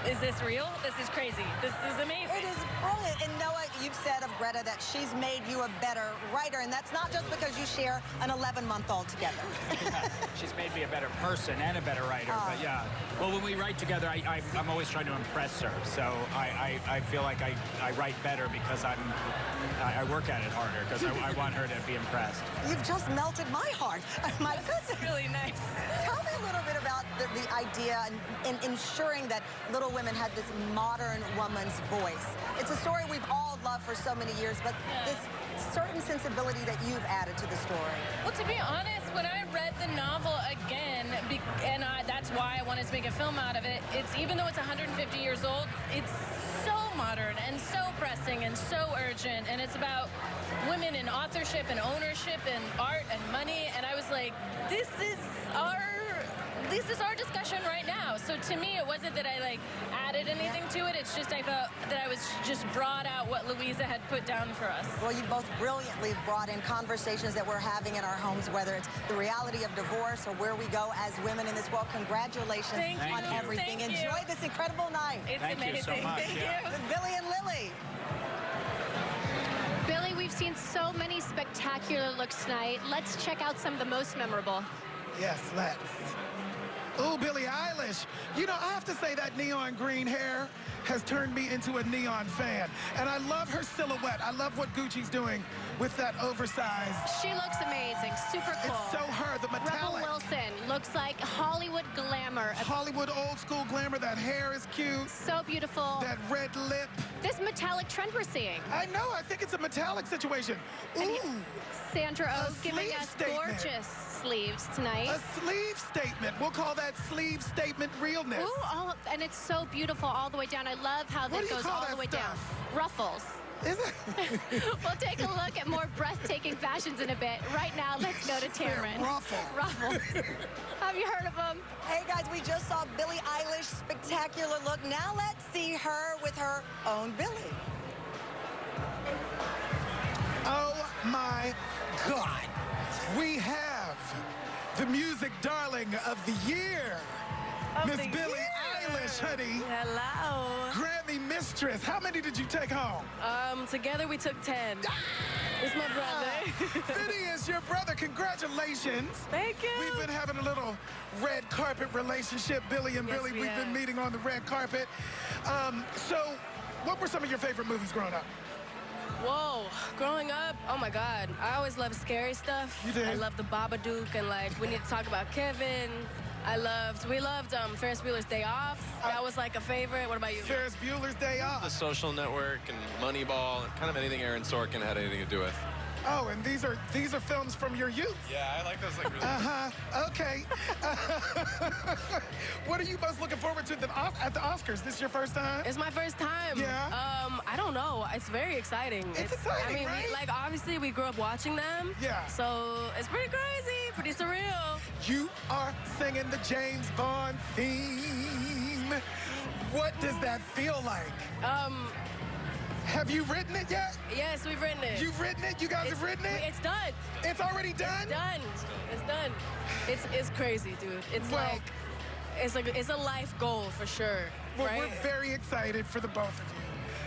[SPEAKER 17] is this real? This is crazy. This is amazing.
[SPEAKER 2] It is brilliant. And Noah, you've said of Greta that she's made you a better writer, and that's not just because you share an 11-month-old together.
[SPEAKER 18] She's made me a better person and a better writer, but yeah. Well, when we write together, I'm always trying to impress her, so I feel like I write better because I work at it harder, because I want her to be impressed.
[SPEAKER 2] You've just melted my heart. My goodness.
[SPEAKER 17] That's really nice.
[SPEAKER 2] Tell me a little bit about the idea in ensuring that Little Women had this modern woman's voice. It's a story we've all loved for so many years, but this certain sensibility that you've added to the story.
[SPEAKER 17] Well, to be honest, when I read the novel again, and that's why I wanted to make a film out of it, even though it's 150 years old, it's so modern and so pressing and so urgent, and it's about women in authorship and ownership and art and money, and I was like, this is our discussion right now. So to me, it wasn't that I added anything to it. It's just I felt that I was just brought out what Louisa had put down for us.
[SPEAKER 2] Well, you both brilliantly brought in conversations that we're having in our homes, whether it's the reality of divorce or where we go as women in this world. Congratulations on everything. Enjoy this incredible night.
[SPEAKER 17] It's amazing.
[SPEAKER 18] You so much.
[SPEAKER 17] Thank you.
[SPEAKER 2] Billy and Lily.
[SPEAKER 3] Billy, we've seen so many spectacular looks tonight. Let's check out some of the most memorable.
[SPEAKER 4] Yes, let's. Oh, Billie Eilish. You know, I have to say that neon green hair has turned me into a neon fan. And I love her silhouette. I love what Gucci's doing with that oversized.
[SPEAKER 3] She looks amazing. Super cool.
[SPEAKER 4] It's so her, the metallic.
[SPEAKER 3] Rebel Wilson looks like Hollywood glamour.
[SPEAKER 4] Hollywood old school glamour. That hair is cute.
[SPEAKER 3] So beautiful.
[SPEAKER 4] That red lip.
[SPEAKER 3] This metallic trend we're seeing.
[SPEAKER 4] I know. I think it's a metallic situation. Ooh.
[SPEAKER 3] Sandra Oh giving us
[SPEAKER 4] statement.
[SPEAKER 3] gorgeous sleeves tonight.
[SPEAKER 4] A sleeve statement. We'll call that sleeve statement realness.
[SPEAKER 3] Ooh, and it's so beautiful all the way down. I love how that goes all the way down. Ruffles.
[SPEAKER 4] Is it?
[SPEAKER 3] We'll take a look at more breathtaking fashions in a bit. Right now, let's go to Tamron. Ruffles. Have you heard of them?
[SPEAKER 2] Hey, guys, we just saw Billie Eilish's spectacular look. Now let's see her with her own Billie.
[SPEAKER 4] Oh, my God. We have the music darling of the year, Miss Billie Eilish, honey.
[SPEAKER 19] Hello.
[SPEAKER 4] Grammy mistress. How many did you take home?
[SPEAKER 19] Together we took 10. It's my brother.
[SPEAKER 4] Phineas, your brother. Congratulations.
[SPEAKER 19] Thank you.
[SPEAKER 4] We've been having a little red carpet relationship, Billy and Billy. We've been meeting on the red carpet. So, what were some of your favorite movies growing up?
[SPEAKER 19] Whoa, growing up, oh my God, I always loved scary stuff.
[SPEAKER 4] You did?
[SPEAKER 19] I loved the Babadook and like We Need to Talk About Kevin. We loved Ferris Bueller's Day Off. That was like a favorite. What about you?
[SPEAKER 4] Ferris Bueller's Day Off.
[SPEAKER 20] The Social Network and Moneyball, and kind of anything Aaron Sorkin had anything to do with.
[SPEAKER 4] Oh, and these are films from your youth.
[SPEAKER 20] Yeah, I like those like really.
[SPEAKER 4] Okay. What are you most looking forward to at the Oscars? This your first time?
[SPEAKER 19] It's my first time.
[SPEAKER 4] Yeah.
[SPEAKER 19] I don't know. It's very exciting.
[SPEAKER 4] It's exciting,
[SPEAKER 19] I mean,
[SPEAKER 4] right?
[SPEAKER 19] obviously we grew up watching them.
[SPEAKER 4] Yeah.
[SPEAKER 19] So it's pretty crazy, pretty surreal.
[SPEAKER 4] You are singing the James Bond theme. What does that feel like? Have you written it yet?
[SPEAKER 19] Yes, we've written it.
[SPEAKER 4] You've written it? You guys have written it?
[SPEAKER 19] It's done.
[SPEAKER 4] It's already done?
[SPEAKER 19] It's done. It's done. It's crazy, dude. It's it's a life goal for sure.
[SPEAKER 4] Well,
[SPEAKER 19] right?
[SPEAKER 4] we're very excited for the both of you.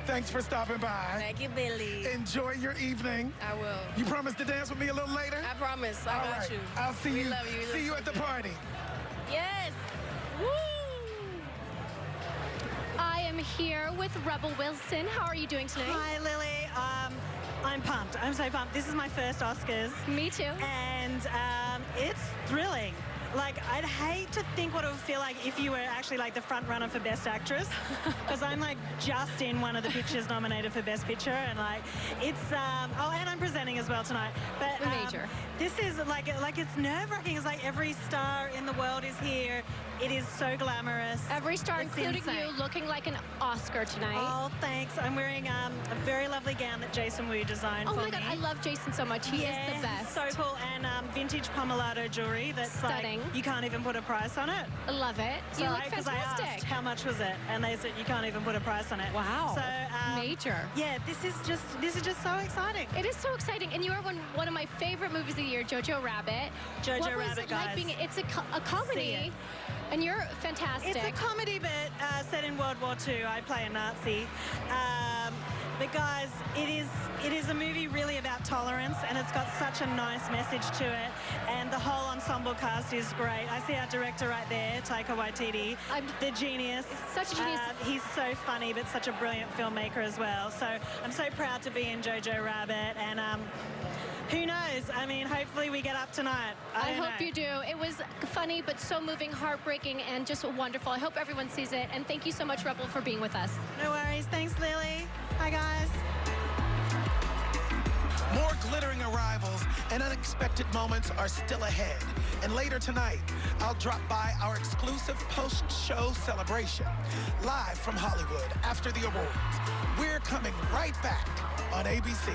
[SPEAKER 4] Thanks for stopping by.
[SPEAKER 19] Thank you, Billy.
[SPEAKER 4] Enjoy your evening.
[SPEAKER 19] I will.
[SPEAKER 4] You promise to dance with me a little later?
[SPEAKER 19] I promise. I got you.
[SPEAKER 4] I'll see
[SPEAKER 19] We
[SPEAKER 4] you.
[SPEAKER 19] love you.
[SPEAKER 4] See you at the party.
[SPEAKER 3] Yes. Woo! I am here with Rebel Wilson. How are you doing tonight?
[SPEAKER 21] Hi, Lily. I'm pumped. I'm so pumped. This is my first Oscars.
[SPEAKER 3] Me too.
[SPEAKER 21] And it's thrilling. Like, I'd hate to think what it would feel like if you were actually like the front runner for Best Actress, because I'm like just in one of the pictures nominated for Best Picture, and like it's oh, and I'm presenting as well tonight. But
[SPEAKER 3] major.
[SPEAKER 21] This is like it's nerve-wracking. It's like every star in the world is here. It is so glamorous.
[SPEAKER 3] Every star,
[SPEAKER 21] It's
[SPEAKER 3] including
[SPEAKER 21] insane.
[SPEAKER 3] you, looking like an Oscar tonight.
[SPEAKER 21] Oh, thanks. I'm wearing a very lovely gown that Jason Wu designed
[SPEAKER 3] Oh
[SPEAKER 21] for
[SPEAKER 3] my
[SPEAKER 21] me.
[SPEAKER 3] God, I love Jason so much. He is the best.
[SPEAKER 21] So cool. And vintage pomellato jewelry that's
[SPEAKER 3] Stunning.
[SPEAKER 21] like, you can't even put a price on it.
[SPEAKER 3] I love it.
[SPEAKER 21] So,
[SPEAKER 3] You look
[SPEAKER 21] because I
[SPEAKER 3] fantastic.
[SPEAKER 21] asked how much was it, and they said you can't even put a price on it.
[SPEAKER 3] Wow.
[SPEAKER 21] So
[SPEAKER 3] Major.
[SPEAKER 21] Yeah, this is just so exciting.
[SPEAKER 3] It is so exciting, and you are one of my favorite movies of the year, Jojo Rabbit.
[SPEAKER 21] Jojo
[SPEAKER 3] what was
[SPEAKER 21] Rabbit,
[SPEAKER 3] it like
[SPEAKER 21] guys.
[SPEAKER 3] being? It's a
[SPEAKER 21] See
[SPEAKER 3] comedy,
[SPEAKER 21] it.
[SPEAKER 3] and you're fantastic.
[SPEAKER 21] It's a comedy, but set in World War II. I play a Nazi. But guys, it is a movie really about tolerance, and it's got such a nice message to it. And the whole ensemble cast is great. I see our director right there, Taika Waititi, the genius.
[SPEAKER 3] Such a genius.
[SPEAKER 21] He's so funny, but such a brilliant filmmaker as well. So I'm so proud to be in Jojo Rabbit, and who knows? I mean, hopefully we get up tonight.
[SPEAKER 3] I
[SPEAKER 21] don't
[SPEAKER 3] hope
[SPEAKER 21] know.
[SPEAKER 3] you do. It was funny, but so moving, heartbreaking, and just wonderful. I hope everyone sees it, and thank you so much, Rebel, for being with us.
[SPEAKER 21] No worries. Thanks, Lily. Hi, guys.
[SPEAKER 4] More glittering arrivals and unexpected moments are still ahead. And later tonight, I'll drop by our exclusive post-show celebration, live from Hollywood after the awards. We're coming right back on ABC.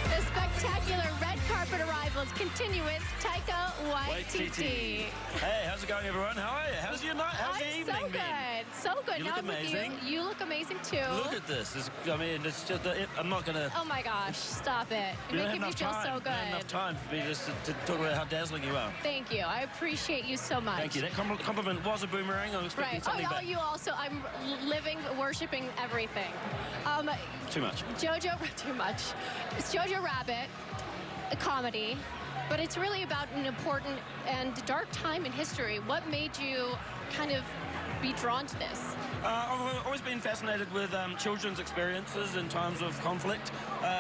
[SPEAKER 3] The spectacular red carpet arrivals continue with Taika Waititi.
[SPEAKER 22] Hey, how's it going, everyone? How are you? How's your night? How's your evening
[SPEAKER 3] so
[SPEAKER 22] been?
[SPEAKER 3] good. So good.
[SPEAKER 22] You
[SPEAKER 3] now
[SPEAKER 22] look
[SPEAKER 3] I'm with
[SPEAKER 22] amazing.
[SPEAKER 3] you. You look amazing too.
[SPEAKER 22] Look at this. I mean, it's just, I'm not going to...
[SPEAKER 3] Oh my gosh, stop it.
[SPEAKER 22] We
[SPEAKER 3] You're
[SPEAKER 22] don't have
[SPEAKER 3] making me
[SPEAKER 22] enough
[SPEAKER 3] feel
[SPEAKER 22] time.
[SPEAKER 3] so
[SPEAKER 22] We don't have
[SPEAKER 3] good.
[SPEAKER 22] enough time for me just to talk about how dazzling you are.
[SPEAKER 3] Thank you. I appreciate you so much.
[SPEAKER 22] Thank you. That compliment was a boomerang. I'm expecting
[SPEAKER 3] Right.
[SPEAKER 22] something
[SPEAKER 3] Oh,
[SPEAKER 22] back.
[SPEAKER 3] you also. I'm living, worshiping everything.
[SPEAKER 22] Too much.
[SPEAKER 3] Too much. It's Jojo Rabbit, a comedy, but it's really about an important and dark time in history. What made you kind of be drawn to this?
[SPEAKER 22] I've always been fascinated with children's experiences in times of conflict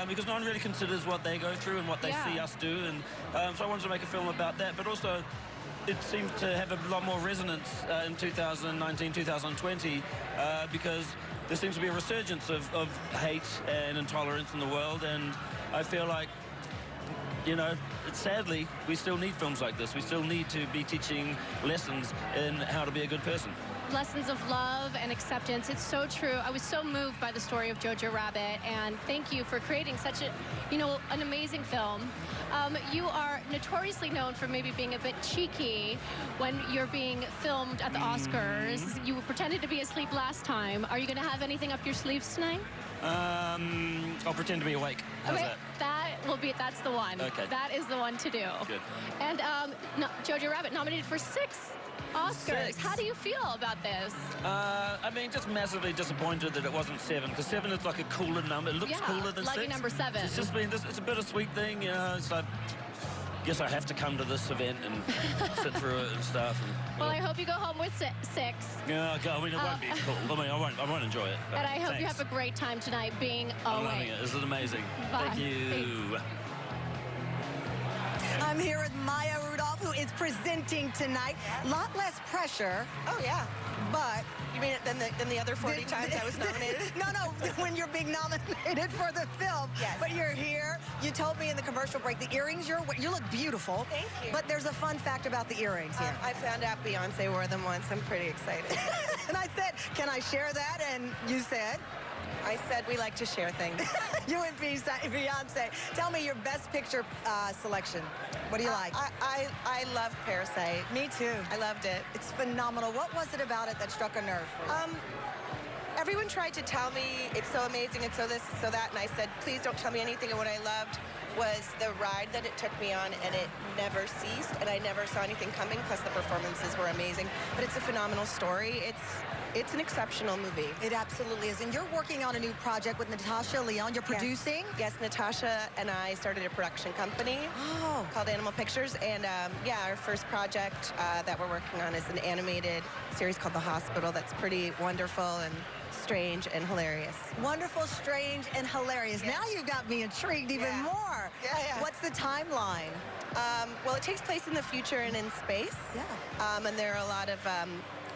[SPEAKER 22] because no one really considers what they go through and what they see us do. And so I wanted to make a film about that, but also it seems to have a lot more resonance in 2019, 2020 because there seems to be a resurgence of hate and intolerance in the world, and I feel like, you know, sadly, we still need films like this. We still need to be teaching lessons in how to be a good person.
[SPEAKER 3] Lessons of love and acceptance. It's so true. I was so moved by the story of Jojo Rabbit, and thank you for creating such a, an amazing film. You are notoriously known for maybe being a bit cheeky when you're being filmed at the Oscars. You pretended to be asleep last time. Are you going to have anything up your sleeves tonight?
[SPEAKER 22] I'll pretend to be awake. How's that?
[SPEAKER 3] That's the one.
[SPEAKER 22] Okay.
[SPEAKER 3] That is the one to do.
[SPEAKER 22] Good.
[SPEAKER 3] And Jojo Rabbit nominated for 6 Oscars.
[SPEAKER 22] 6.
[SPEAKER 3] How do you feel about this?
[SPEAKER 22] I mean, just massively disappointed that it wasn't 7, because 7 is like a cooler number. It looks cooler than 6.
[SPEAKER 3] lucky number 7.
[SPEAKER 22] It's just been it's a bittersweet thing, you know. It's like, guess I have to come to this event and sit through it and stuff. And,
[SPEAKER 3] Well, I hope you go home with 6.
[SPEAKER 22] yeah, okay, I mean, it won't be cool. I mean, I won't enjoy it.
[SPEAKER 3] And I hope you
[SPEAKER 22] thanks.
[SPEAKER 3] have a great time tonight being
[SPEAKER 22] I'm
[SPEAKER 3] away.
[SPEAKER 22] loving it. This is amazing.
[SPEAKER 3] Bye.
[SPEAKER 22] Thank you.
[SPEAKER 2] I'm here with Maya Rudolph, who is presenting tonight. Lot less pressure.
[SPEAKER 5] Oh, yeah.
[SPEAKER 2] But
[SPEAKER 5] You mean than the other 40 times I was nominated?
[SPEAKER 2] No, when you're being nominated for the film.
[SPEAKER 5] Yes.
[SPEAKER 2] But you're here. You told me in the commercial break, the earrings, you look beautiful.
[SPEAKER 5] Thank you.
[SPEAKER 2] But there's a fun fact about the earrings here.
[SPEAKER 5] I found out Beyonce wore them once. I'm pretty excited.
[SPEAKER 2] And I said, can I share that? And you said?
[SPEAKER 5] I said we like to share things.
[SPEAKER 2] You and Beyonce. Tell me your best picture selection. What do you like?
[SPEAKER 5] I loved Parasite.
[SPEAKER 2] Me too.
[SPEAKER 5] I loved it.
[SPEAKER 2] It's phenomenal. What was it about it that struck a nerve for you?
[SPEAKER 5] Everyone tried to tell me it's so amazing, it's so this, it's so that, and I said, please don't tell me anything. And what I loved was the ride that it took me on, and it never ceased, and I never saw anything coming, plus the performances were amazing. But it's a phenomenal story. It's an exceptional movie.
[SPEAKER 2] It absolutely is. And you're working on a new project with Natasha Lyonne. You're producing?
[SPEAKER 5] Yes, Natasha and I started a production company called Animal Pictures. And yeah, our first project that we're working on is an animated series called The Hospital that's pretty wonderful and strange and hilarious.
[SPEAKER 2] Wonderful, strange, and hilarious.
[SPEAKER 5] Yeah.
[SPEAKER 2] Now you've got me intrigued even more.
[SPEAKER 5] Yeah.
[SPEAKER 2] What's the timeline?
[SPEAKER 5] Well, it takes place in the future and in space.
[SPEAKER 2] Yeah.
[SPEAKER 5] And there are a lot of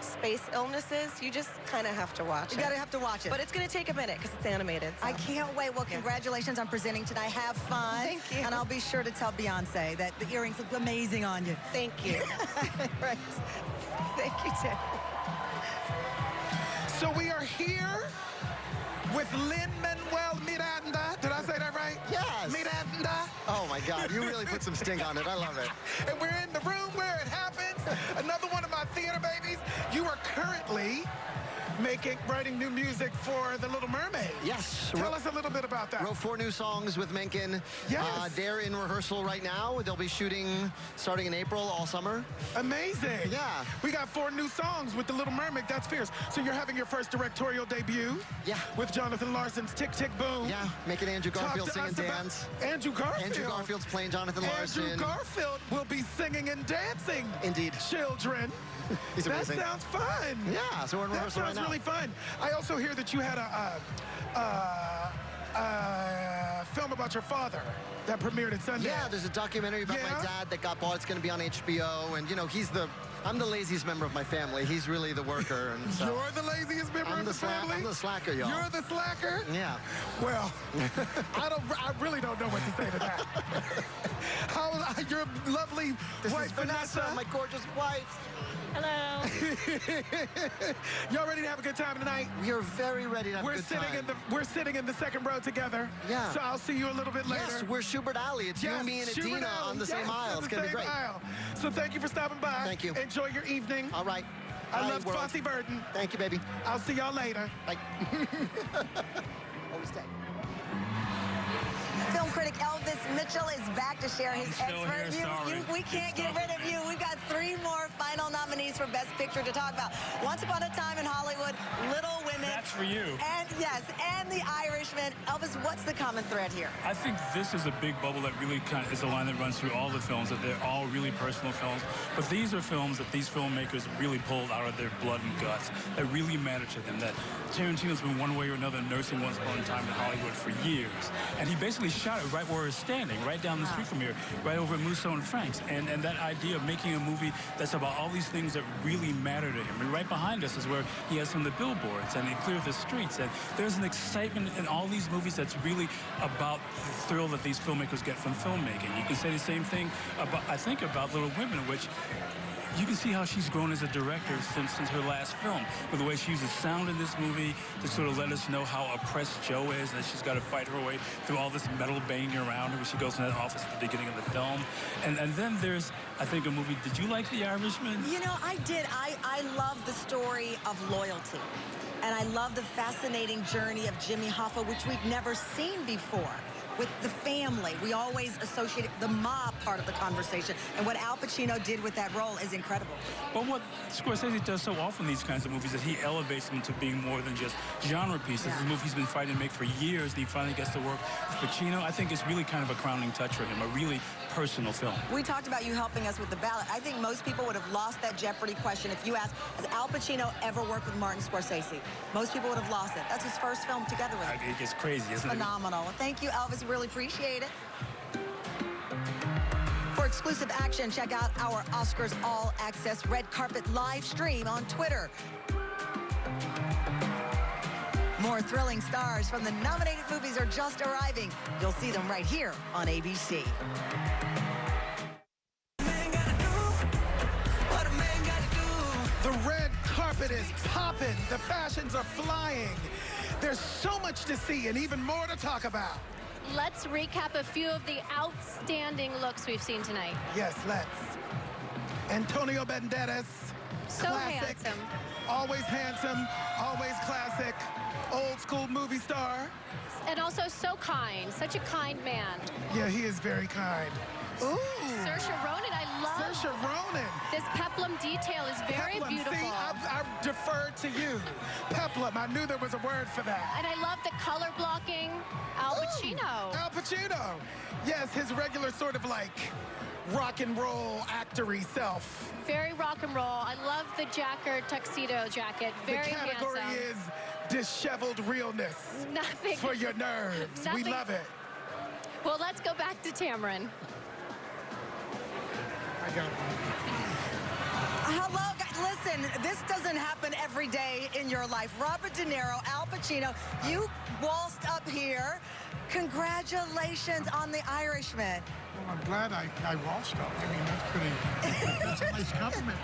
[SPEAKER 5] space illnesses. You just kind of have to watch it.
[SPEAKER 2] You gotta have to watch it.
[SPEAKER 5] But it's going to take a minute because it's animated. So.
[SPEAKER 2] I can't wait. Well, congratulations on presenting tonight. Have fun.
[SPEAKER 5] Thank you.
[SPEAKER 2] And I'll be sure to tell Beyonce that the earrings look amazing on you.
[SPEAKER 5] Thank you.
[SPEAKER 2] Right. Thank you, Tim.
[SPEAKER 4] So we are here with Lin-Manuel Miranda. Did I say that right?
[SPEAKER 6] Yes.
[SPEAKER 4] Miranda.
[SPEAKER 6] Oh my God, you really put some sting on it. I love it.
[SPEAKER 4] And we're in the room where it happens. Another one of my theater babies. You are currently writing new music for The Little Mermaid.
[SPEAKER 6] Yes.
[SPEAKER 4] Tell us a little bit about that.
[SPEAKER 6] Wrote 4 new songs with Menken.
[SPEAKER 4] Yes.
[SPEAKER 6] They're in rehearsal right now. They'll be shooting starting in April all summer.
[SPEAKER 4] Amazing.
[SPEAKER 6] Yeah.
[SPEAKER 4] We got 4 new songs with The Little Mermaid. That's fierce. So you're having your first directorial debut.
[SPEAKER 6] Yeah.
[SPEAKER 4] With Jonathan Larson's Tick, Tick, Boom.
[SPEAKER 6] Yeah, making Andrew Garfield sing and dance.
[SPEAKER 4] Andrew Garfield.
[SPEAKER 6] Andrew Garfield's playing Jonathan Larson.
[SPEAKER 4] Andrew Garfield will be singing and dancing.
[SPEAKER 6] Indeed.
[SPEAKER 4] Children.
[SPEAKER 6] He's amazing.
[SPEAKER 4] That sounds fun.
[SPEAKER 6] Yeah, so we're in rehearsal right now.
[SPEAKER 4] That sounds really fun. I also hear that you had a film about your father that premiered at Sundance.
[SPEAKER 6] Yeah, there's a documentary about my dad that got bought. It's going to be on HBO, and you know, I'm the laziest member of my family. He's really the worker. And so
[SPEAKER 4] You're the laziest member of the family?
[SPEAKER 6] I'm the slacker, y'all.
[SPEAKER 4] You're the slacker?
[SPEAKER 6] Yeah.
[SPEAKER 4] Well, I really don't know what to say to that. Your lovely wife,
[SPEAKER 6] Vanessa, my gorgeous wife.
[SPEAKER 3] Hello.
[SPEAKER 4] Y'all ready to have a good time tonight?
[SPEAKER 6] We are very ready to have a good time.
[SPEAKER 4] We're sitting in the second row together.
[SPEAKER 6] Yeah.
[SPEAKER 4] So I'll see you a little bit later.
[SPEAKER 6] Yes, we're Schubert Alley. It's you, me, and
[SPEAKER 4] Schubert
[SPEAKER 6] Adina
[SPEAKER 4] Alley.
[SPEAKER 6] on the same aisle. It's going to be great.
[SPEAKER 4] Aisle. So thank you for stopping by.
[SPEAKER 6] Thank you.
[SPEAKER 4] Enjoy your evening.
[SPEAKER 6] All right.
[SPEAKER 4] I love Fosse Verdon.
[SPEAKER 6] Thank you, baby.
[SPEAKER 4] I'll see y'all later.
[SPEAKER 6] Bye. Always stay.
[SPEAKER 2] Film critic Elvis Mitchell is back to share his expert view. We can't get rid of you. We've got 3 more final nominees for Best Picture to talk about. Once Upon a Time in Hollywood, Little Women.
[SPEAKER 8] That's for you.
[SPEAKER 2] And yes, and The Irishman. Elvis, what's the common thread here?
[SPEAKER 8] I think this is a big bubble that really kind of is a line that runs through all the films, that they're all really personal films. But these are films that these filmmakers really pulled out of their blood and guts, that really matter to them, that Tarantino's been one way or another nursing Once Upon a Time in Hollywood for years. And he basically shot it right where we're standing, right down the street from here, right over at Musso and Frank's. And that idea of making a movie that's about all these things that really matter to him. And right behind us is where he has some of the billboards and they clear the streets. And there's an excitement in all these movies that's really about the thrill that these filmmakers get from filmmaking. You can say the same thing about, I think, about Little Women, which you can see how she's grown as a director since her last film, with the way she uses sound in this movie to sort of let us know how oppressed Joe is, and she's got to fight her way through all this metal banging around her when she goes in that office at the beginning of the film. And then there's, I think, a movie. Did you like The Irishman?
[SPEAKER 2] You know, I did. I love the story of loyalty. And I love the fascinating journey of Jimmy Hoffa, which we've never seen before, with the family. family. We always associate the mob part of the conversation. And what Al Pacino did with that role is incredible.
[SPEAKER 8] But what Scorsese does so often in these kinds of movies is he elevates them to being more than just genre pieces. This movie he's been fighting to make for years, and he finally gets to work with Pacino. I think it's really kind of a crowning touch for him, a really personal film.
[SPEAKER 2] We talked about you helping us with the ballot. I think most people would have lost that Jeopardy question if you asked, has Al Pacino ever worked with Martin Scorsese? Most people would have lost it. That's his first film together with him.
[SPEAKER 8] It gets crazy, isn't it?
[SPEAKER 2] Phenomenal. Well, thank you, Elvis. We really appreciate it. For exclusive action, check out our Oscars All Access Red Carpet live stream on Twitter. More thrilling stars from the nominated movies are just arriving. You'll see them right here on ABC.
[SPEAKER 4] The red carpet is popping. The fashions are flying. There's so much to see and even more to talk about.
[SPEAKER 3] Let's recap a few of the outstanding looks we've seen tonight.
[SPEAKER 4] Yes, let's. Antonio Banderas.
[SPEAKER 3] So
[SPEAKER 4] classic,
[SPEAKER 3] handsome.
[SPEAKER 4] Always handsome, always classic. Old school movie star.
[SPEAKER 3] And also so kind, such a kind man.
[SPEAKER 4] Yeah, he is very kind. Ooh.
[SPEAKER 3] Saoirse Ronan, I love.
[SPEAKER 4] Saoirse Ronan.
[SPEAKER 3] This peplum detail is very
[SPEAKER 4] Peplum.
[SPEAKER 3] beautiful.
[SPEAKER 4] See, I deferred to you. Peplum, I knew there was a word for that.
[SPEAKER 3] And I love the color blocking. Al Pacino.
[SPEAKER 4] Al Pacino. Yes, his regular sort of like rock and roll actor-y self.
[SPEAKER 3] Very rock and roll. I love the Jacker tuxedo jacket. Very
[SPEAKER 4] the category
[SPEAKER 3] handsome.
[SPEAKER 4] is disheveled realness.
[SPEAKER 3] Nothing.
[SPEAKER 4] For your nerves.
[SPEAKER 3] Nothing.
[SPEAKER 4] We love it.
[SPEAKER 3] Well, let's go back to Tamron.
[SPEAKER 2] Hello, guys. Listen, this doesn't happen every day in your life. Robert De Niro, Al Pacino, you waltzed up here. Congratulations on The Irishman.
[SPEAKER 1] Well, I'm glad I waltzed up. I mean, that's a nice compliment.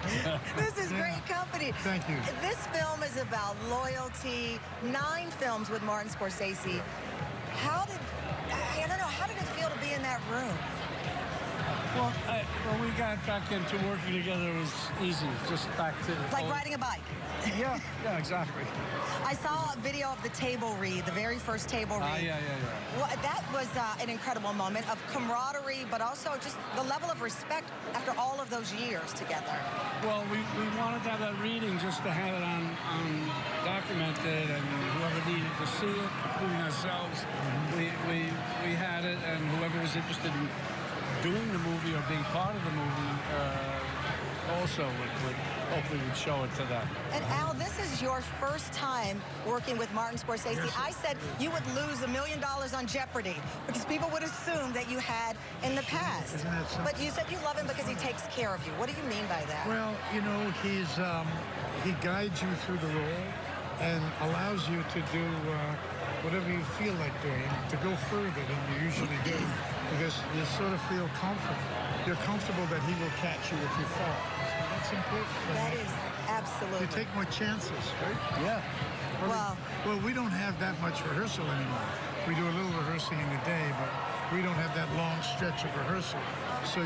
[SPEAKER 2] This is great company.
[SPEAKER 1] Thank you.
[SPEAKER 2] This film is about loyalty. 9 films with Martin Scorsese. How did it feel to be in that room?
[SPEAKER 7] Well, when we got back into working together, it was easy. Just back to
[SPEAKER 2] Like riding a bike.
[SPEAKER 7] Yeah, exactly.
[SPEAKER 2] I saw a video of the table read, the very first table read.
[SPEAKER 7] Yeah.
[SPEAKER 2] Well, that was an incredible moment of camaraderie, but also just the level of respect after all of those years together.
[SPEAKER 7] Well, we wanted to have that reading just to have it on documented, and whoever needed to see it, including ourselves, we had it, and whoever was interested in doing the movie or being part of the movie also would hopefully would show it to them.
[SPEAKER 2] And Al, this is your first time working with Martin Scorsese.
[SPEAKER 7] Yes.
[SPEAKER 2] I said you would lose $1 million on Jeopardy because people would assume that you had in the past.
[SPEAKER 1] Isn't that something?
[SPEAKER 2] But you said you love him because he takes care of you. What do you mean by that?
[SPEAKER 1] Well, you know, he guides you through the role and allows you to do whatever you feel like doing, to go further than you usually do, because you sort of feel comfortable. You're comfortable that he will catch you if you fall. So that's important for
[SPEAKER 2] That
[SPEAKER 1] me.
[SPEAKER 2] is absolutely.
[SPEAKER 1] You take more chances, right?
[SPEAKER 7] Yeah.
[SPEAKER 1] Well, we don't have that much rehearsal anymore. We do a little rehearsing in the day, but we don't have that long stretch of rehearsal. So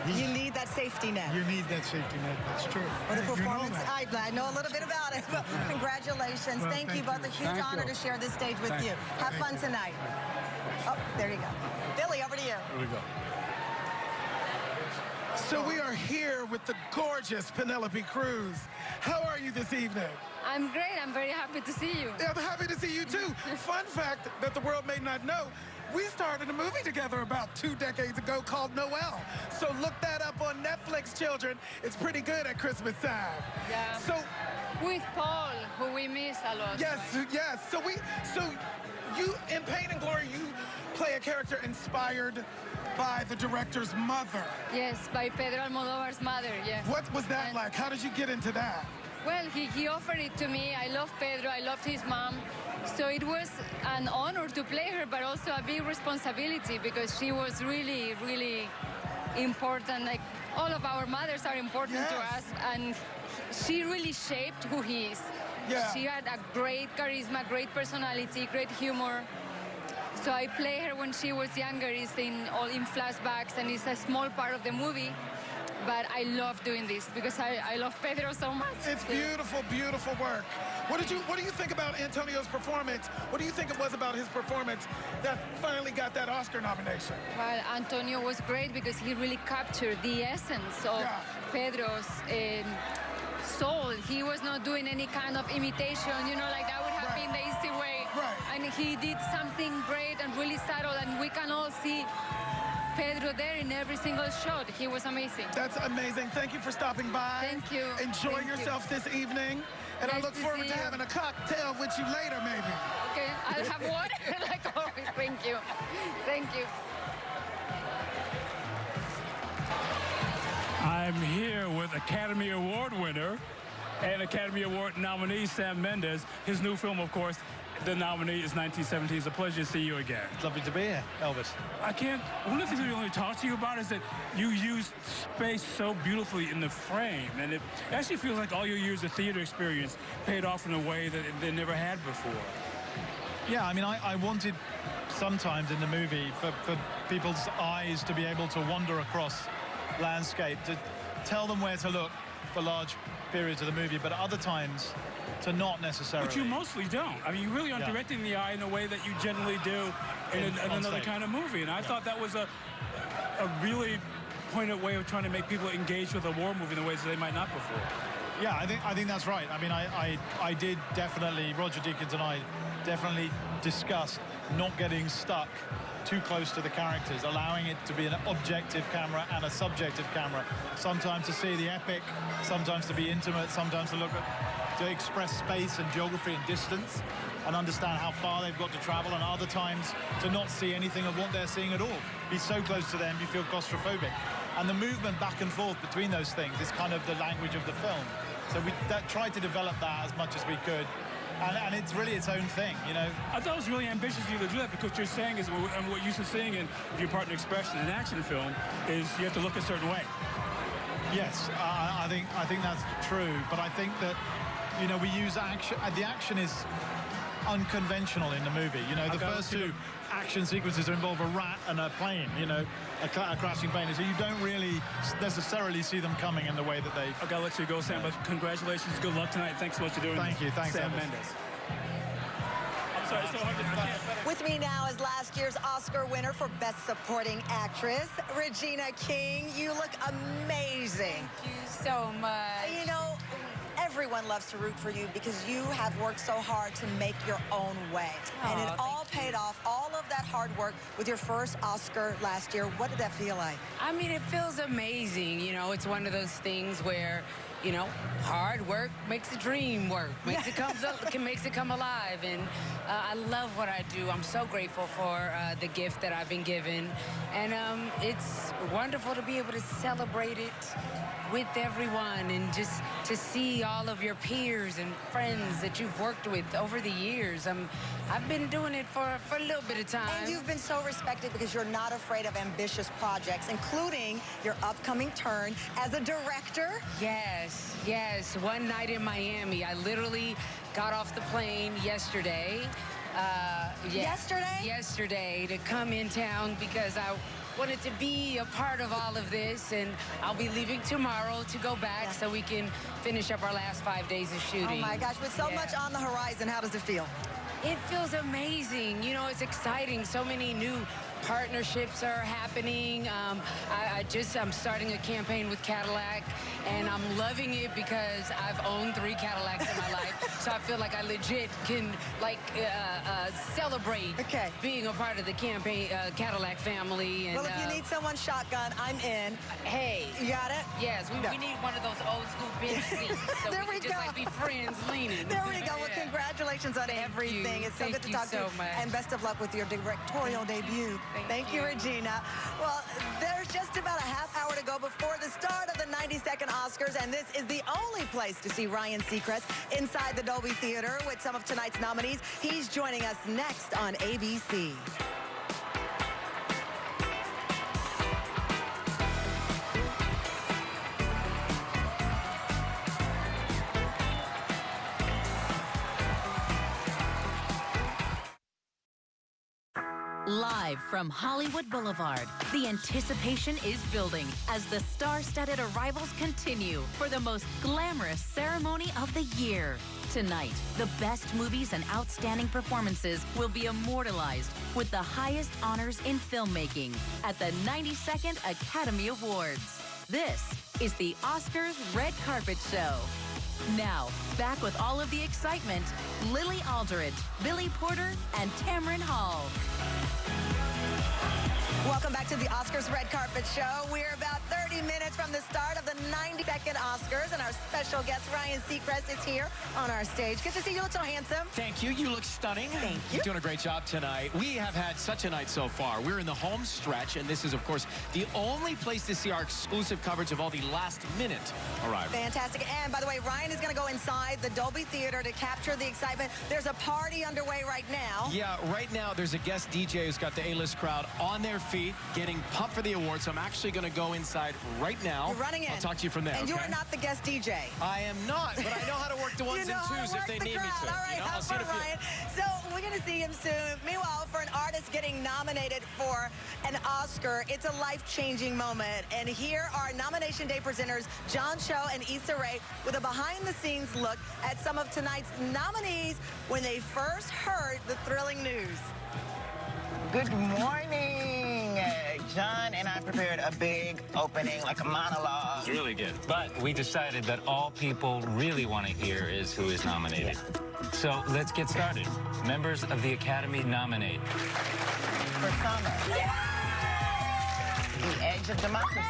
[SPEAKER 2] you need that safety net.
[SPEAKER 1] You need that safety net. That's true.
[SPEAKER 2] Well, the
[SPEAKER 1] You know
[SPEAKER 2] performance,
[SPEAKER 1] that.
[SPEAKER 2] I know a little bit about it, but congratulations.
[SPEAKER 1] Well,
[SPEAKER 2] thank you both. A huge
[SPEAKER 1] Thank
[SPEAKER 2] honor
[SPEAKER 1] you.
[SPEAKER 2] to share this stage with
[SPEAKER 1] Thank
[SPEAKER 2] you.
[SPEAKER 1] you.
[SPEAKER 2] Have
[SPEAKER 1] Thank
[SPEAKER 2] fun
[SPEAKER 1] you.
[SPEAKER 2] tonight. Oh, there you go. Billy, over to you.
[SPEAKER 7] Here we go.
[SPEAKER 4] So we are here with the gorgeous Penelope Cruz. How are you this evening?
[SPEAKER 23] I'm great. I'm very happy to see you.
[SPEAKER 4] Yeah, I'm happy to see you too. Fun fact that the world may not know, we started a movie together about 2 decades ago called Noel. So look that up on Netflix, children. It's pretty good at Christmas time.
[SPEAKER 23] Yeah.
[SPEAKER 4] So
[SPEAKER 23] with Paul, who we miss a lot.
[SPEAKER 4] yes, yes. So you in Pain and Glory, you play a character inspired by the director's mother.
[SPEAKER 23] Yes, by Pedro Almodóvar's mother, yes.
[SPEAKER 4] What was that like? How did you get into that?
[SPEAKER 23] Well, he offered it to me. I love Pedro. I loved his mom. So it was an honor to play her, but also a big responsibility because she was really, really important. Like, all of our mothers are important to us, and she really shaped who he is.
[SPEAKER 4] Yeah.
[SPEAKER 23] She had a great charisma, great personality, great humor. So I play her when she was younger. It's in flashbacks, and it's a small part of the movie. but I love doing this because I love Pedro so much.
[SPEAKER 4] It's beautiful, beautiful work. What do you think about Antonio's performance? What do you think it was about his performance that finally got that Oscar nomination?
[SPEAKER 23] Well, Antonio was great because he really captured the essence of Pedro's soul. He was not doing any kind of imitation, you know, like that would have been the easy way. And he did something great and really subtle, and we can all see Pedro there in every single shot. He was amazing.
[SPEAKER 4] That's amazing. Thank you for stopping by.
[SPEAKER 23] Thank you.
[SPEAKER 4] Enjoy yourself this evening. And I look forward to having a cocktail with you later, maybe.
[SPEAKER 23] Okay, I'll have water like always. Thank you. Thank you.
[SPEAKER 8] I'm here with Academy Award winner and Academy Award nominee Sam Mendes. His new film, of course, the nominee is 1917. It's a pleasure to see you again.
[SPEAKER 9] It's lovely to be here, Elvis.
[SPEAKER 8] One of the things we only talk to you about is that you use space so beautifully in the frame, and it actually feels like all your years of theater experience paid off in a way that they never had before.
[SPEAKER 9] Yeah, I mean, I wanted sometimes in the movie for people's eyes to be able to wander across landscape, to tell them where to look for large periods of the movie, but other times to not necessarily.
[SPEAKER 8] But you mostly don't. I mean, you really aren't directing the eye in the way that you generally do in another kind of movie. And I thought that was a really pointed way of trying to make people engage with a war movie in the ways that they might not before.
[SPEAKER 9] Yeah, I think that's right. I mean, I did definitely, Roger Deakins and I definitely discussed not getting stuck too close to the characters, allowing it to be an objective camera and a subjective camera. Sometimes to see the epic, sometimes to be intimate, sometimes to express space and geography and distance and understand how far they've got to travel, and other times to not see anything of what they're seeing at all. Be so close to them, you feel claustrophobic. And the movement back and forth between those things is kind of the language of the film. So we tried to develop that as much as we could. And it's really its own thing, you know.
[SPEAKER 8] I thought it was really ambitious of you to do that, because what you're saying is, and what you're saying in your partner expression in an action film is you have to look a certain way.
[SPEAKER 9] Yes, I think that's true, but I think that, you know, we use action. The action is unconventional in the movie. You know, the first two action sequences involve a rat and a plane, you know, a crashing plane. So you don't really necessarily see them coming in the way that they...
[SPEAKER 8] Okay, I'll let you go, Sam, but congratulations. Good luck tonight. Thanks so much for doing this.
[SPEAKER 9] Thank you. Thanks,
[SPEAKER 8] Sam
[SPEAKER 9] Elvis.
[SPEAKER 8] Mendes. I'm sorry, so hard to...
[SPEAKER 2] With me now is last year's Oscar winner for Best Supporting Actress, Regina King. You look amazing.
[SPEAKER 10] Thank you so much.
[SPEAKER 2] You know, everyone loves to root for you because you have worked so hard to make your own way. And it all paid off, all of that hard work with your first Oscar last year. What did that feel like?
[SPEAKER 10] I mean, it feels amazing. You know, it's one of those things where, you know, hard work makes a dream work, makes it come alive. And I love what I do. I'm so grateful for the gift that I've been given. And it's wonderful to be able to celebrate it with everyone and just to see all of your peers and friends that you've worked with over the years. I've been doing it for a little bit of time.
[SPEAKER 2] And you've been so respected because you're not afraid of ambitious projects, including your upcoming turn as a director.
[SPEAKER 10] Yes, yes. One night in Miami, I literally got off the plane yesterday. Yesterday to come in town because I wanted to be a part of all of this, and I'll be leaving tomorrow to go back so we can finish up our last 5 days of shooting.
[SPEAKER 2] Oh my gosh, with so much on the horizon, how does it feel?
[SPEAKER 10] It feels amazing. You know, it's exciting. So many new partnerships are happening. I'm starting a campaign with Cadillac, and I'm loving it because I've owned 3 Cadillacs in my life. So I feel like I legit can celebrate being a part of the campaign Cadillac family. And,
[SPEAKER 2] well, if you need someone shotgun, I'm in.
[SPEAKER 10] Hey.
[SPEAKER 2] You got it?
[SPEAKER 10] Yes, we need one of those old school bench seats. So
[SPEAKER 2] there
[SPEAKER 10] we
[SPEAKER 2] go.
[SPEAKER 10] Just like be friends leaning.
[SPEAKER 2] There we go. Well, congratulations on everything. It's so good to talk to you.
[SPEAKER 10] Much.
[SPEAKER 2] And best of luck with your directorial debut. Thank you, Regina. Well, there's just about a half hour to go before the start of the 92nd Oscars, and this is the only place to see Ryan Seacrest inside the Dolby Theater with some of tonight's nominees. He's joining us next on ABC.
[SPEAKER 11] Live Live from Hollywood Boulevard, the anticipation is building as the star-studded arrivals continue for the most glamorous ceremony of the year. Tonight, the best movies and outstanding performances will be immortalized with the highest honors in filmmaking at the 92nd Academy Awards. This is the Oscars Red Carpet Show. Now, back with all of the excitement, Lily Aldridge, Billy Porter, and Tamron Hall.
[SPEAKER 2] Welcome back to the Oscars Red Carpet Show. We're about 30 minutes from the start of the 92nd Oscars, and our special guest, Ryan Seacrest, is here on our stage. Good to see you. You look so handsome.
[SPEAKER 12] Thank you. You look stunning.
[SPEAKER 2] Thank you.
[SPEAKER 12] You're doing a great job tonight. We have had such a night so far. We're in the home stretch, and this is, of course, the only place to see our exclusive coverage of all the last-minute arrivals.
[SPEAKER 2] Fantastic. And by the way, Ryan is going to go inside the Dolby Theater to capture the excitement. There's a party underway right now.
[SPEAKER 12] Yeah, right now there's a guest DJ who's got the A-list crowd on their feet, getting pumped for the awards. So I'm actually going to go inside right now.
[SPEAKER 2] You're running in.
[SPEAKER 12] I'll talk to you from there.
[SPEAKER 2] And
[SPEAKER 12] okay?
[SPEAKER 2] you are not the guest DJ.
[SPEAKER 12] I am not, but I know how to work the ones and twos if they need me to.
[SPEAKER 2] All right,
[SPEAKER 12] I'll see you in a few.
[SPEAKER 2] Ryan. So we're going to see him soon. Meanwhile, for an artist getting nominated for an Oscar, it's a life-changing moment. And here are Nomination Day presenters John Cho and Issa Rae with a behind-the-scenes look at some of tonight's nominees when they first heard the thrilling news.
[SPEAKER 13] Good morning. John and I prepared a big opening, like a monologue.
[SPEAKER 24] It's really good. But we decided that all people really want to hear is who is nominated. So let's get started. Members of the Academy nominate.
[SPEAKER 13] For summer. The Edge of Democracy.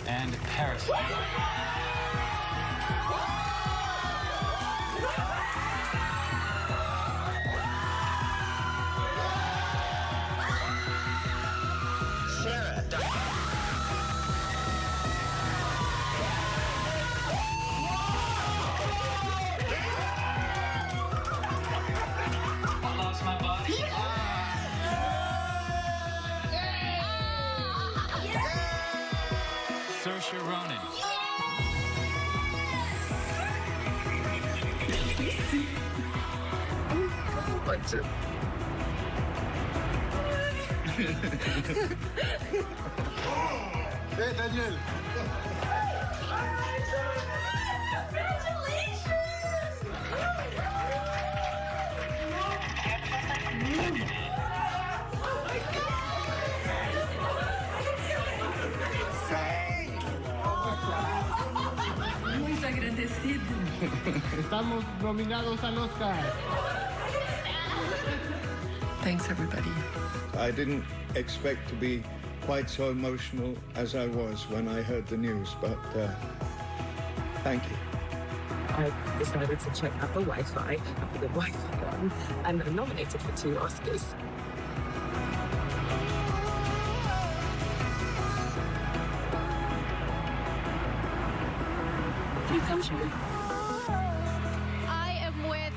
[SPEAKER 24] And Parasite. Saoirse Ronan.
[SPEAKER 1] Hey, Daniel.
[SPEAKER 25] Muy agradecido.
[SPEAKER 1] Estamos nominados al Oscar.
[SPEAKER 25] Thanks, everybody.
[SPEAKER 26] I didn't expect to be quite so emotional as I was when I heard the news, but thank you.
[SPEAKER 25] I decided to check out the Wi-Fi, have the Wi-Fi on, and I'm nominated for 2 Oscars. Please come shoot.
[SPEAKER 3] I am with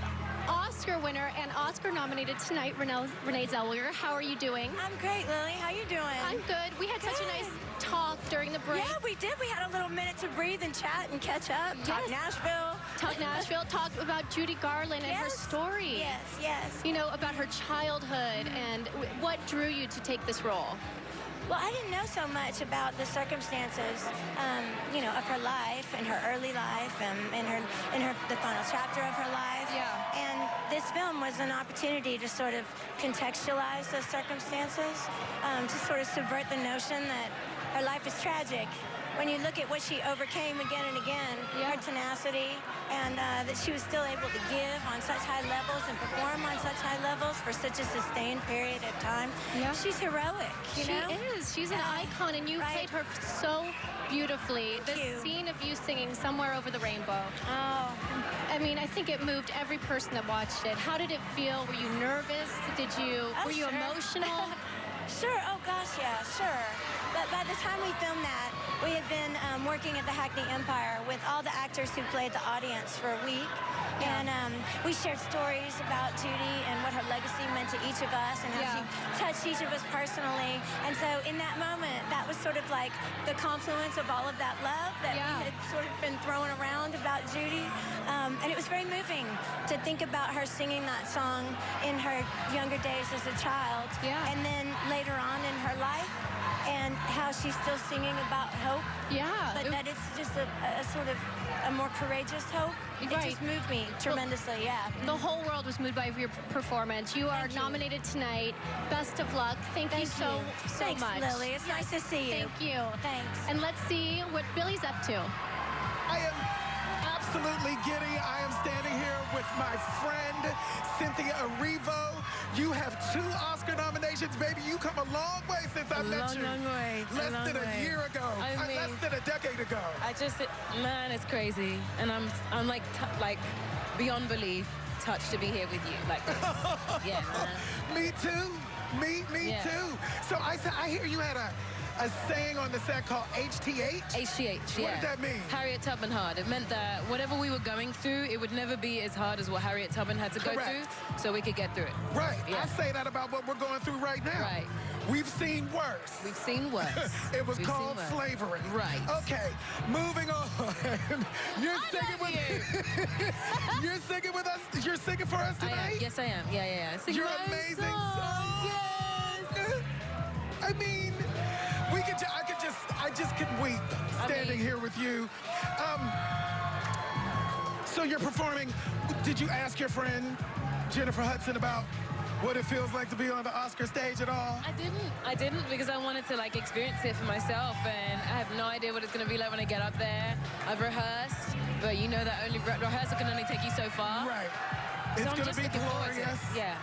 [SPEAKER 3] Oscar winner and Oscar nominated tonight, Renee Zellweger. How are you doing?
[SPEAKER 27] I'm great, Lily. How you doing?
[SPEAKER 3] I'm good. We had such a nice talk during the break.
[SPEAKER 27] Yeah, we did. We had a little minute to breathe and chat and catch up. Talk Nashville.
[SPEAKER 3] Talk Nashville. Talk about Judy Garland and her story.
[SPEAKER 27] Yes, yes.
[SPEAKER 3] You know, about her childhood and what drew you to take this role.
[SPEAKER 27] Well, I didn't know so much about the circumstances, you know, of her life and her early life and the final chapter of her life.
[SPEAKER 3] Yeah.
[SPEAKER 27] And this film was an opportunity to sort of contextualize those circumstances, to sort of subvert the notion that her life is tragic. When you look at what she overcame again and again, her tenacity, and that she was still able to give on such high levels and perform on such high levels for such a sustained period of time.
[SPEAKER 3] Yeah.
[SPEAKER 27] She's heroic, you know?
[SPEAKER 3] She is. She's an icon, and you played her so beautifully.
[SPEAKER 27] Thank you.
[SPEAKER 3] Scene of you singing Somewhere Over the Rainbow.
[SPEAKER 27] Oh.
[SPEAKER 3] I mean, I think it moved every person that watched it. How did it feel? Were you nervous? Were you emotional?
[SPEAKER 27] Sure. Oh, gosh, yeah, sure. But by the time we filmed that, we had been working at the Hackney Empire with all the actors who played the audience for a week. And we shared stories about Judy and what her legacy meant to each of us and how she touched each of us personally. And so in that moment, that was sort of like the confluence of all of that love that we had sort of been throwing around about Judy. And it was very moving to think about her singing that song in her younger days as a child. And then later on in her life, and how she's still singing about hope. But that it's just a sort of a more courageous hope. It just moved me tremendously,
[SPEAKER 3] The whole world was moved by your performance. You are nominated tonight. Best of luck. Thank you so
[SPEAKER 27] Thanks,
[SPEAKER 3] much.
[SPEAKER 27] Lily. It's nice to see you.
[SPEAKER 3] Thank you.
[SPEAKER 27] Thanks.
[SPEAKER 3] And let's see what Billy's up to.
[SPEAKER 4] I am absolutely giddy. I am standing here with my friend, Cynthia Erivo. You have 2 Oscar nominations, baby. You come a long way since I met you.
[SPEAKER 14] Long way.
[SPEAKER 4] Less than a year ago. Less than a decade ago.
[SPEAKER 14] Man, it's crazy. And I'm like beyond belief touched to be here with you. Like this. Yeah, man.
[SPEAKER 4] Me too. Me too. So I hear you had a saying on the set called HTH?
[SPEAKER 14] HTH,
[SPEAKER 4] What did that mean?
[SPEAKER 14] Harriet Tubman hard. It meant that whatever we were going through, it would never be as hard as what Harriet Tubman had to go through, so we could get through it.
[SPEAKER 4] Right. I say that about what we're going through right now.
[SPEAKER 14] Right.
[SPEAKER 4] We've seen worse.
[SPEAKER 14] We've seen worse.
[SPEAKER 4] It was called slavery.
[SPEAKER 14] Right.
[SPEAKER 4] Okay, moving on. You're singing You're singing with us. You're singing for us tonight?
[SPEAKER 14] Yes, I am. Yeah. Sing
[SPEAKER 4] You're
[SPEAKER 14] my
[SPEAKER 4] amazing.
[SPEAKER 14] song. Yes.
[SPEAKER 4] I mean, I just can weep standing here with you. So you're performing. Did you ask your friend Jennifer Hudson about what it feels like to be on the Oscar stage at all?
[SPEAKER 14] I didn't because I wanted to like experience it for myself, and I have no idea what it's going to be like when I get up there. I've rehearsed, but you know that only rehearsal can only take you so far.
[SPEAKER 4] Right.
[SPEAKER 14] So
[SPEAKER 4] It's
[SPEAKER 14] I'm
[SPEAKER 4] going
[SPEAKER 14] just
[SPEAKER 4] to be
[SPEAKER 14] looking forward to it.
[SPEAKER 4] glorious.
[SPEAKER 14] Yeah.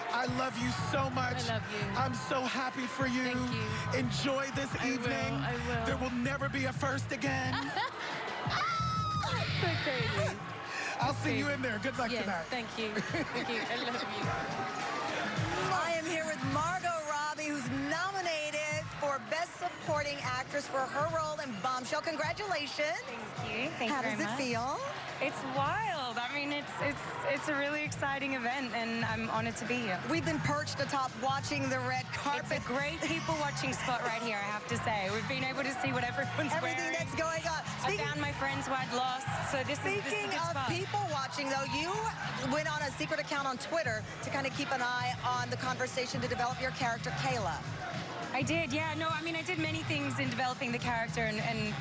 [SPEAKER 4] I love you so much.
[SPEAKER 14] I love you.
[SPEAKER 4] I'm so happy for you.
[SPEAKER 14] Thank you.
[SPEAKER 4] Enjoy this evening.
[SPEAKER 14] I will.
[SPEAKER 4] There will never be a first again.
[SPEAKER 14] So crazy.
[SPEAKER 4] I'll see you in there. Good luck
[SPEAKER 14] Yes,
[SPEAKER 4] tonight.
[SPEAKER 14] thank you. Thank you. I love you.
[SPEAKER 2] I am here with Margot Robbie, who's nominated for Best Supporting Actress for her role in Bombshell. Congratulations.
[SPEAKER 15] Thank you. Thank
[SPEAKER 2] How
[SPEAKER 15] you very
[SPEAKER 2] does it
[SPEAKER 15] much.
[SPEAKER 2] feel?
[SPEAKER 15] It's wild. I mean, it's a really exciting event, and I'm honored to be here.
[SPEAKER 2] We've been perched atop watching the red carpet.
[SPEAKER 15] It's a great people watching spot right here, I have to say. We've been able to see what everyone's
[SPEAKER 2] Everything
[SPEAKER 15] wearing.
[SPEAKER 2] that's going on.
[SPEAKER 15] I found my friends who I'd lost, so this is a
[SPEAKER 2] Speaking
[SPEAKER 15] good
[SPEAKER 2] of
[SPEAKER 15] spot.
[SPEAKER 2] people watching, though, you went on a secret account on Twitter to kind of keep an eye on the conversation to develop your character, Kayla.
[SPEAKER 15] I did, yeah. No, I mean, I did many things in developing the character, and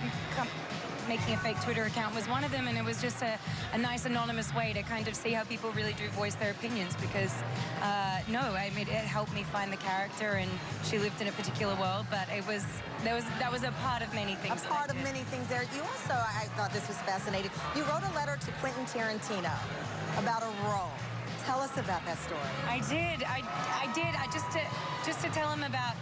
[SPEAKER 15] making a fake Twitter account was one of them, and it was just a nice anonymous way to kind of see how people really do voice their opinions, because no, I mean, it helped me find the character, and she lived in a particular world, but that was a part of many things.
[SPEAKER 2] A part of many things there. You also, I thought this was fascinating, you wrote a letter to Quentin Tarantino about a role. Tell us about that story.
[SPEAKER 15] I did. I did. Just to tell him about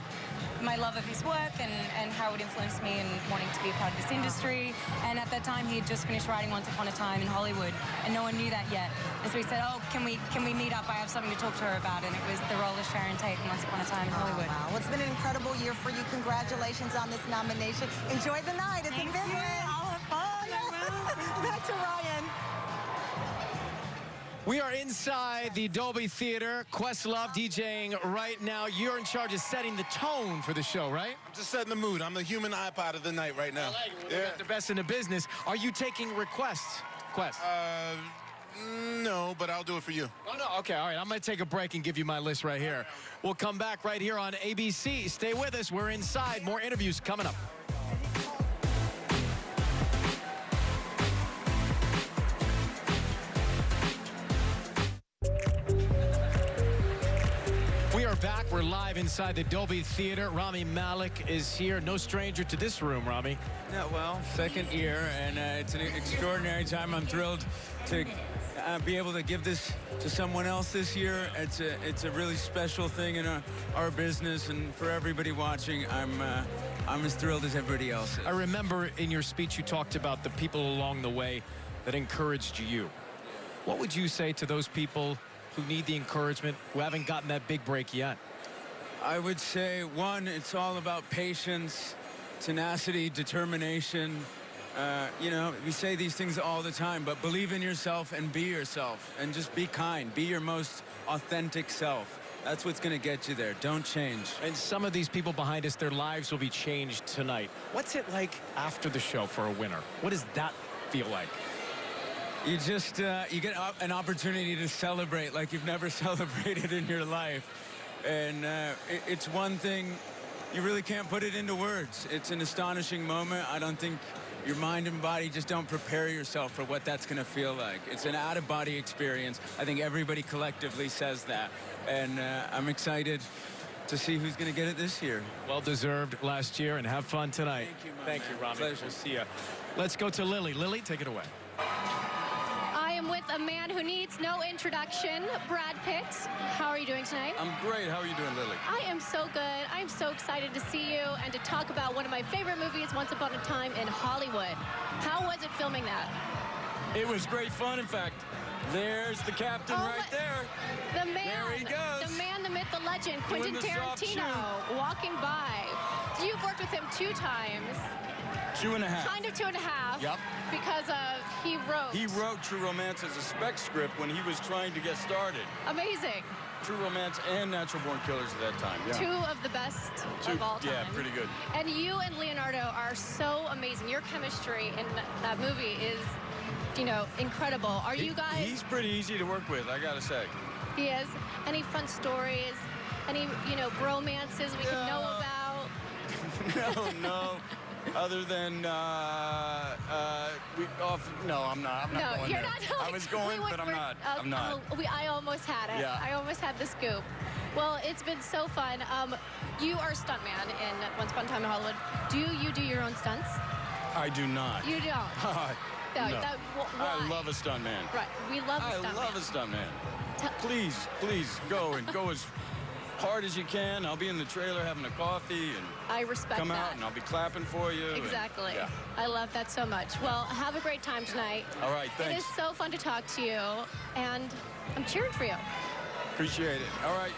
[SPEAKER 15] my love of his work and how it influenced me in wanting to be a part of this industry. And at that time, he had just finished writing Once Upon a Time in Hollywood, and no one knew that yet. And so he said, "Oh, can we meet up? I have something to talk to her about." And it was the role of Sharon Tate in Once Upon a Time in Hollywood.
[SPEAKER 2] Wow. Well, it's been an incredible year for you. Congratulations on this nomination. Enjoy the night. It's a big one.
[SPEAKER 15] I'll have fun.
[SPEAKER 2] Back to Ryan.
[SPEAKER 12] We are inside the Dolby Theater. Questlove DJing right now. You're in charge of setting the tone for the show, right?
[SPEAKER 16] I'm just setting the mood. I'm the human iPod of the night right now.
[SPEAKER 12] You got the best in the business. Are you taking requests?
[SPEAKER 16] No, but I'll do it for you.
[SPEAKER 12] Oh, no. Okay, all right. I'm going to take a break and give you my list right here. We'll come back right here on ABC. Stay with us. We're inside. More interviews coming up. We are back. We're live inside the Dolby Theater. Rami Malek is here. No stranger to this room, Rami.
[SPEAKER 17] Yeah, well, second year, and it's an extraordinary time. I'm thrilled to be able to give this to someone else this year. It's a really special thing in our business, and for everybody watching, I'm as thrilled as everybody else is.
[SPEAKER 12] I remember in your speech you talked about the people along the way that encouraged you. What would you say to those people who need the encouragement, who haven't gotten that big break yet?
[SPEAKER 17] I would say, one, it's all about patience, tenacity, determination, You know, we say these things all the time, but believe in yourself and be yourself. And just be kind. Be your most authentic self. That's what's going to get you there. Don't change.
[SPEAKER 12] And some of these people behind us, their lives will be changed tonight. What's it like after the show for a winner? What does that feel like?
[SPEAKER 17] You just, you get an opportunity to celebrate like you've never celebrated in your life. And it's one thing, you really can't put it into words. It's an astonishing moment. I don't think your mind and body just don't prepare yourself for what that's going to feel like. It's an out-of-body experience. I think everybody collectively says that. And I'm excited to see who's going to get it this year.
[SPEAKER 12] Well deserved last year, and have fun tonight.
[SPEAKER 17] Thank you, Rami.
[SPEAKER 12] Pleasure. We'll see you. Let's go to Lily. Lily, take it away.
[SPEAKER 3] I am with a man who needs no introduction, Brad Pitt. How are you doing tonight?
[SPEAKER 5] I'm great. How are you doing, Lily?
[SPEAKER 3] I am so good. I'm so excited to see you and to talk about one of my favorite movies, Once Upon a Time in Hollywood. How was it filming that?
[SPEAKER 5] It was great fun, in fact. There's the captain right there.
[SPEAKER 3] The man.
[SPEAKER 5] There he goes.
[SPEAKER 3] The man, the myth, the legend,
[SPEAKER 5] Doing
[SPEAKER 3] Quentin
[SPEAKER 5] the soft
[SPEAKER 3] Tarantino, walking by. You've worked with him 2 times.
[SPEAKER 5] 2.5.
[SPEAKER 3] Kind of 2.5.
[SPEAKER 5] Yep.
[SPEAKER 3] Because he wrote.
[SPEAKER 5] He wrote True Romance as a spec script when he was trying to get started.
[SPEAKER 3] Amazing.
[SPEAKER 5] True Romance and Natural Born Killers at that time, yeah.
[SPEAKER 3] 2 of the best of all time.
[SPEAKER 5] Yeah, pretty good.
[SPEAKER 3] And you and Leonardo are so amazing. Your chemistry in that movie is, you know, incredible. Are you guys?
[SPEAKER 5] He's pretty easy to work with, I gotta say.
[SPEAKER 3] He is. Any fun stories? Any, you know, bromances we can know about?
[SPEAKER 5] No. Other than, no, I'm not
[SPEAKER 3] No,
[SPEAKER 5] going
[SPEAKER 3] you're
[SPEAKER 5] there.
[SPEAKER 3] not.
[SPEAKER 5] I was going, but I'm not. I'm not.
[SPEAKER 3] I almost had it.
[SPEAKER 5] Yeah.
[SPEAKER 3] I almost had the scoop. Well, it's been so fun. You are a stuntman in Once Upon a Time in Hollywood. Do you do your own stunts?
[SPEAKER 5] I do not.
[SPEAKER 3] You don't?
[SPEAKER 5] No.
[SPEAKER 3] Why?
[SPEAKER 5] I love a stuntman.
[SPEAKER 3] Right. We love a stuntman.
[SPEAKER 5] I love a stuntman. Please go as hard as you can. I'll be in the trailer having a coffee and
[SPEAKER 3] I respect
[SPEAKER 5] come
[SPEAKER 3] that.
[SPEAKER 5] out and I'll be clapping for you.
[SPEAKER 3] Exactly.
[SPEAKER 5] And, yeah.
[SPEAKER 3] I love that so much. Well, have a great time tonight.
[SPEAKER 5] All right, thanks.
[SPEAKER 3] It is so fun to talk to you, and I'm cheering for you.
[SPEAKER 5] Appreciate it. All right.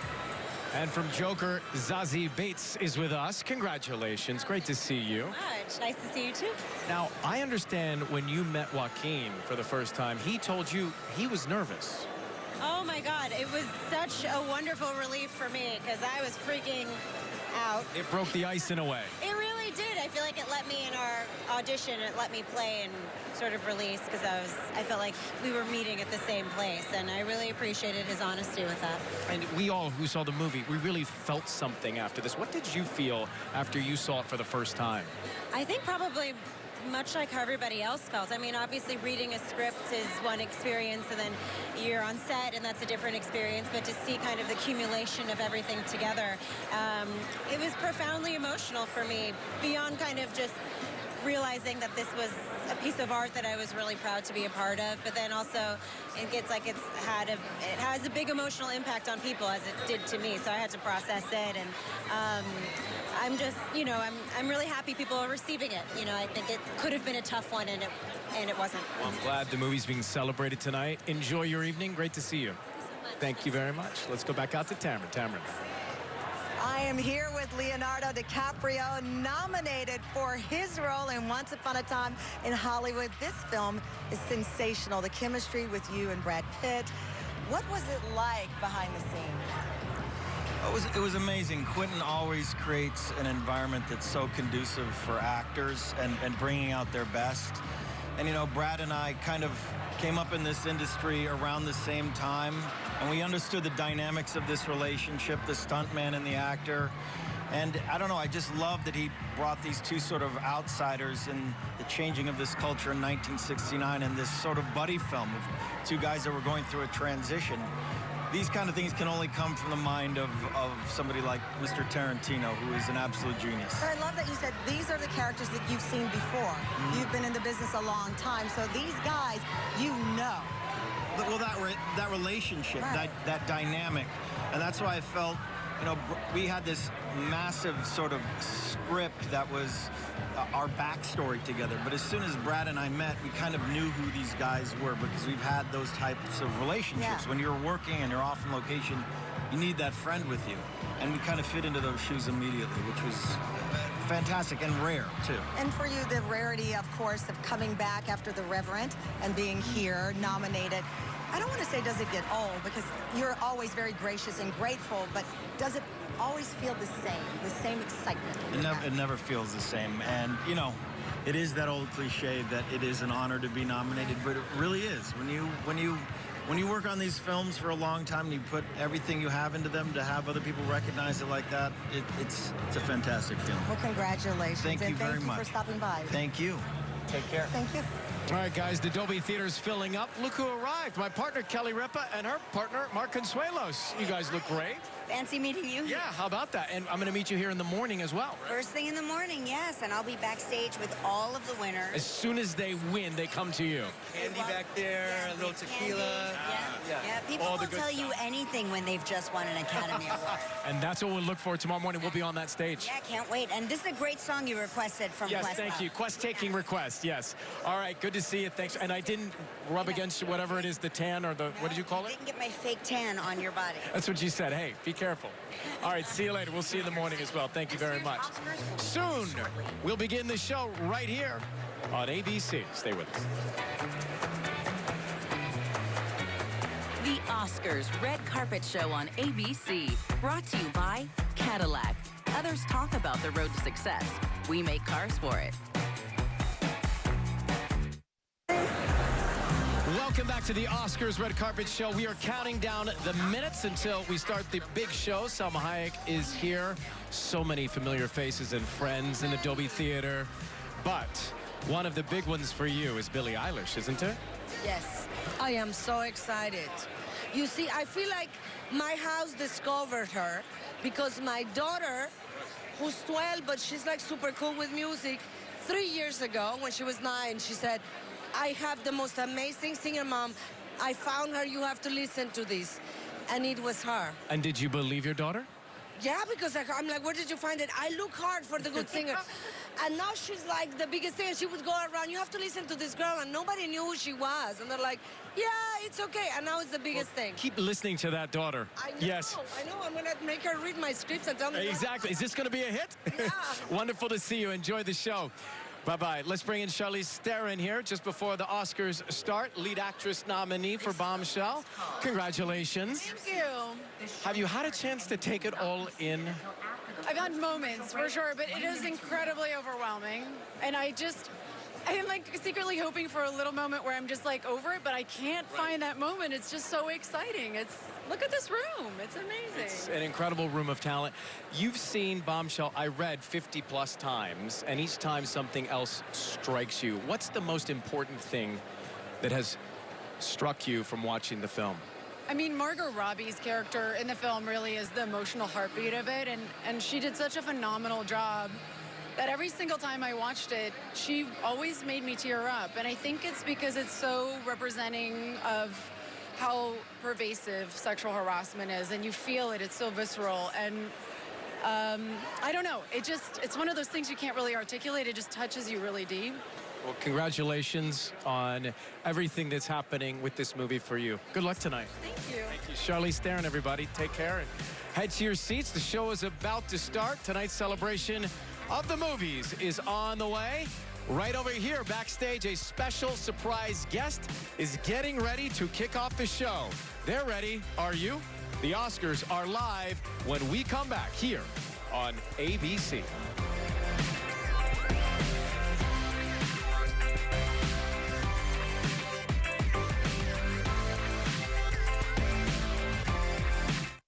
[SPEAKER 12] And from Joker, Zazie Bates is with us. Congratulations. Great to see you.
[SPEAKER 6] Much. Nice to see you, too.
[SPEAKER 12] Now, I understand when you met Joaquin for the first time, he told you he was nervous.
[SPEAKER 6] Oh, my God. It was such a wonderful relief for me because I was freaking out.
[SPEAKER 12] It broke the ice in a way.
[SPEAKER 6] It really did. I feel like it let me in our audition. It let me play and sort of release because I felt like we were meeting at the same place. And I really appreciated his honesty with that.
[SPEAKER 12] And we all who saw the movie, we really felt something after this. What did you feel after you saw it for the first time?
[SPEAKER 6] I think probably much like how everybody else felt. I mean, obviously reading a script is one experience, and then you're on set and that's a different experience, but to see kind of the accumulation of everything together, it was profoundly emotional for me, beyond kind of just realizing that this was a piece of art that I was really proud to be a part of, but then also it gets like it has a big emotional impact on people, as it did to me, so I had to process it. And I'm just, you know, I'm really happy people are receiving it. You know, I think it could have been a tough one, and it wasn't.
[SPEAKER 12] Well, I'm glad the movie's being celebrated tonight. Enjoy your evening. Great to see you. Thank you very much. Let's go back out to Tamron. Tamron.
[SPEAKER 2] I am here with Leonardo DiCaprio, nominated for his role in Once Upon a Time in Hollywood. This film is sensational. The chemistry with you and Brad Pitt. What was it like behind the scenes?
[SPEAKER 18] It was amazing. Quentin always creates an environment that's so conducive for actors and bringing out their best. And, you know, Brad and I kind of came up in this industry around the same time, and we understood the dynamics of this relationship, the stuntman and the actor. And I don't know, I just love that he brought these two sort of outsiders in the changing of this culture in 1969 and this sort of buddy film of two guys that were going through a transition. These kind of things can only come from the mind of somebody like Mr. Tarantino, who is an absolute genius.
[SPEAKER 2] I love that you said these are the characters that you've seen before. Mm-hmm. You've been in the business a long time, so these guys, you know.
[SPEAKER 18] Well, that relationship, right. that dynamic, and that's why I felt, you know, we had this massive sort of script that was our backstory together. But as soon as Brad and I met, we kind of knew who these guys were because we've had those types of relationships.
[SPEAKER 2] Yeah.
[SPEAKER 18] When you're working and you're off on location, you need that friend with you. And we kind of fit into those shoes immediately, which was fantastic and rare, too.
[SPEAKER 2] And for you, the rarity, of course, of coming back after The Reverend and being here, nominated. I don't want to say does it get old, because you're always very gracious and grateful, but does it always feel the same excitement?
[SPEAKER 18] It never feels the same. And, you know, it is that old cliche that it is an honor to be nominated, but it really is. When you work on these films for a long time and you put everything you have into them, to have other people recognize it like that, it's a fantastic feeling.
[SPEAKER 2] Well, congratulations.
[SPEAKER 18] Thank you very much.
[SPEAKER 2] Thank you for stopping by.
[SPEAKER 18] Thank you. Take care.
[SPEAKER 2] Thank you.
[SPEAKER 12] All right, guys, the Dolby Theater's filling up. Look who arrived. My partner, Kelly Ripa, and her partner, Mark Consuelos. You guys look great.
[SPEAKER 7] Fancy meeting you.
[SPEAKER 12] Yeah, how about that? And I'm going to meet you here in the morning as well.
[SPEAKER 7] First thing in the morning, yes. And I'll be backstage with all of the winners.
[SPEAKER 12] As soon as they win, they come to you.
[SPEAKER 7] Candy back there, a little tequila. Yeah. People will tell you anything when they've just won an Academy Award.
[SPEAKER 12] And that's what we'll look for tomorrow morning. We'll be on that stage.
[SPEAKER 7] Yeah, can't wait. And this is a great song you requested from
[SPEAKER 12] Yes,
[SPEAKER 7] Quest.
[SPEAKER 12] thank you. Quest taking request, yes. All right, good to see you. Thanks. And I didn't rub against whatever it is, the tan or the, what did you call it?
[SPEAKER 7] Didn't get my fake tan on your body.
[SPEAKER 12] That's what you said. Hey, be careful. All right, see you later. We'll see you in the morning as well. Thank you very much. Soon, we'll begin the show right here on ABC. Stay with us.
[SPEAKER 11] The Oscars Red Carpet Show on ABC. Brought to you by Cadillac. Others talk about the road to success. We make cars for it.
[SPEAKER 12] Welcome back to the Oscars Red Carpet Show. We are counting down the minutes until we start the big show. Salma Hayek is here. So many familiar faces and friends in the Dolby Theater. But one of the big ones for you is Billie Eilish, isn't it?
[SPEAKER 9] Yes, I am so excited. You see, I feel like my house discovered her because my daughter, who's 12, but she's like super cool with music, 3 years ago when she was 9, she said, I have the most amazing singer, Mom. I found her. You have to listen to this. And it was her.
[SPEAKER 12] And did you believe your daughter?
[SPEAKER 9] Yeah, because I'm like, where did you find it? I look hard for the good singer. And now she's like the biggest singer. She would go around, you have to listen to this girl. And nobody knew who she was. And they're like, yeah, it's okay. And now it's the biggest thing.
[SPEAKER 12] Keep listening to that daughter.
[SPEAKER 9] I know,
[SPEAKER 12] yes.
[SPEAKER 9] I know. I'm going to make her read my scripts and tell me.
[SPEAKER 12] Exactly. Is this going to be a hit?
[SPEAKER 9] Yeah.
[SPEAKER 12] Wonderful to see you. Enjoy the show. Bye-bye. Let's bring in Charlize Theron here just before the Oscars start. Lead actress nominee for Bombshell. Congratulations.
[SPEAKER 19] Thank you.
[SPEAKER 12] Have you had a chance to take it all in?
[SPEAKER 19] I've had moments, for sure, but it is incredibly overwhelming. And I am like secretly hoping for a little moment where I'm just like over it, but I can't find that moment. It's just so exciting. Look at this room. It's amazing.
[SPEAKER 12] It's an incredible room of talent. You've seen Bombshell, I read, 50+ times, and each time something else strikes you. What's the most important thing that has struck you from watching the film?
[SPEAKER 19] I mean, Margot Robbie's character in the film really is the emotional heartbeat of it, and she did such a phenomenal job that every single time I watched it, she always made me tear up. And I think it's because it's so representing of how pervasive sexual harassment is, and you feel it, it's so visceral. And I don't know, it's one of those things you can't really articulate, it just touches you really deep.
[SPEAKER 12] Well, congratulations on everything that's happening with this movie for you. Good luck tonight.
[SPEAKER 19] Thank you.
[SPEAKER 12] Thank you. Charlize Theron, everybody. Take care and head to your seats. The show is about to start. Tonight's celebration of the movies is on the way. Right over here, backstage, a special surprise guest is getting ready to kick off the show. They're ready. Are you? The Oscars are live when we come back here on ABC.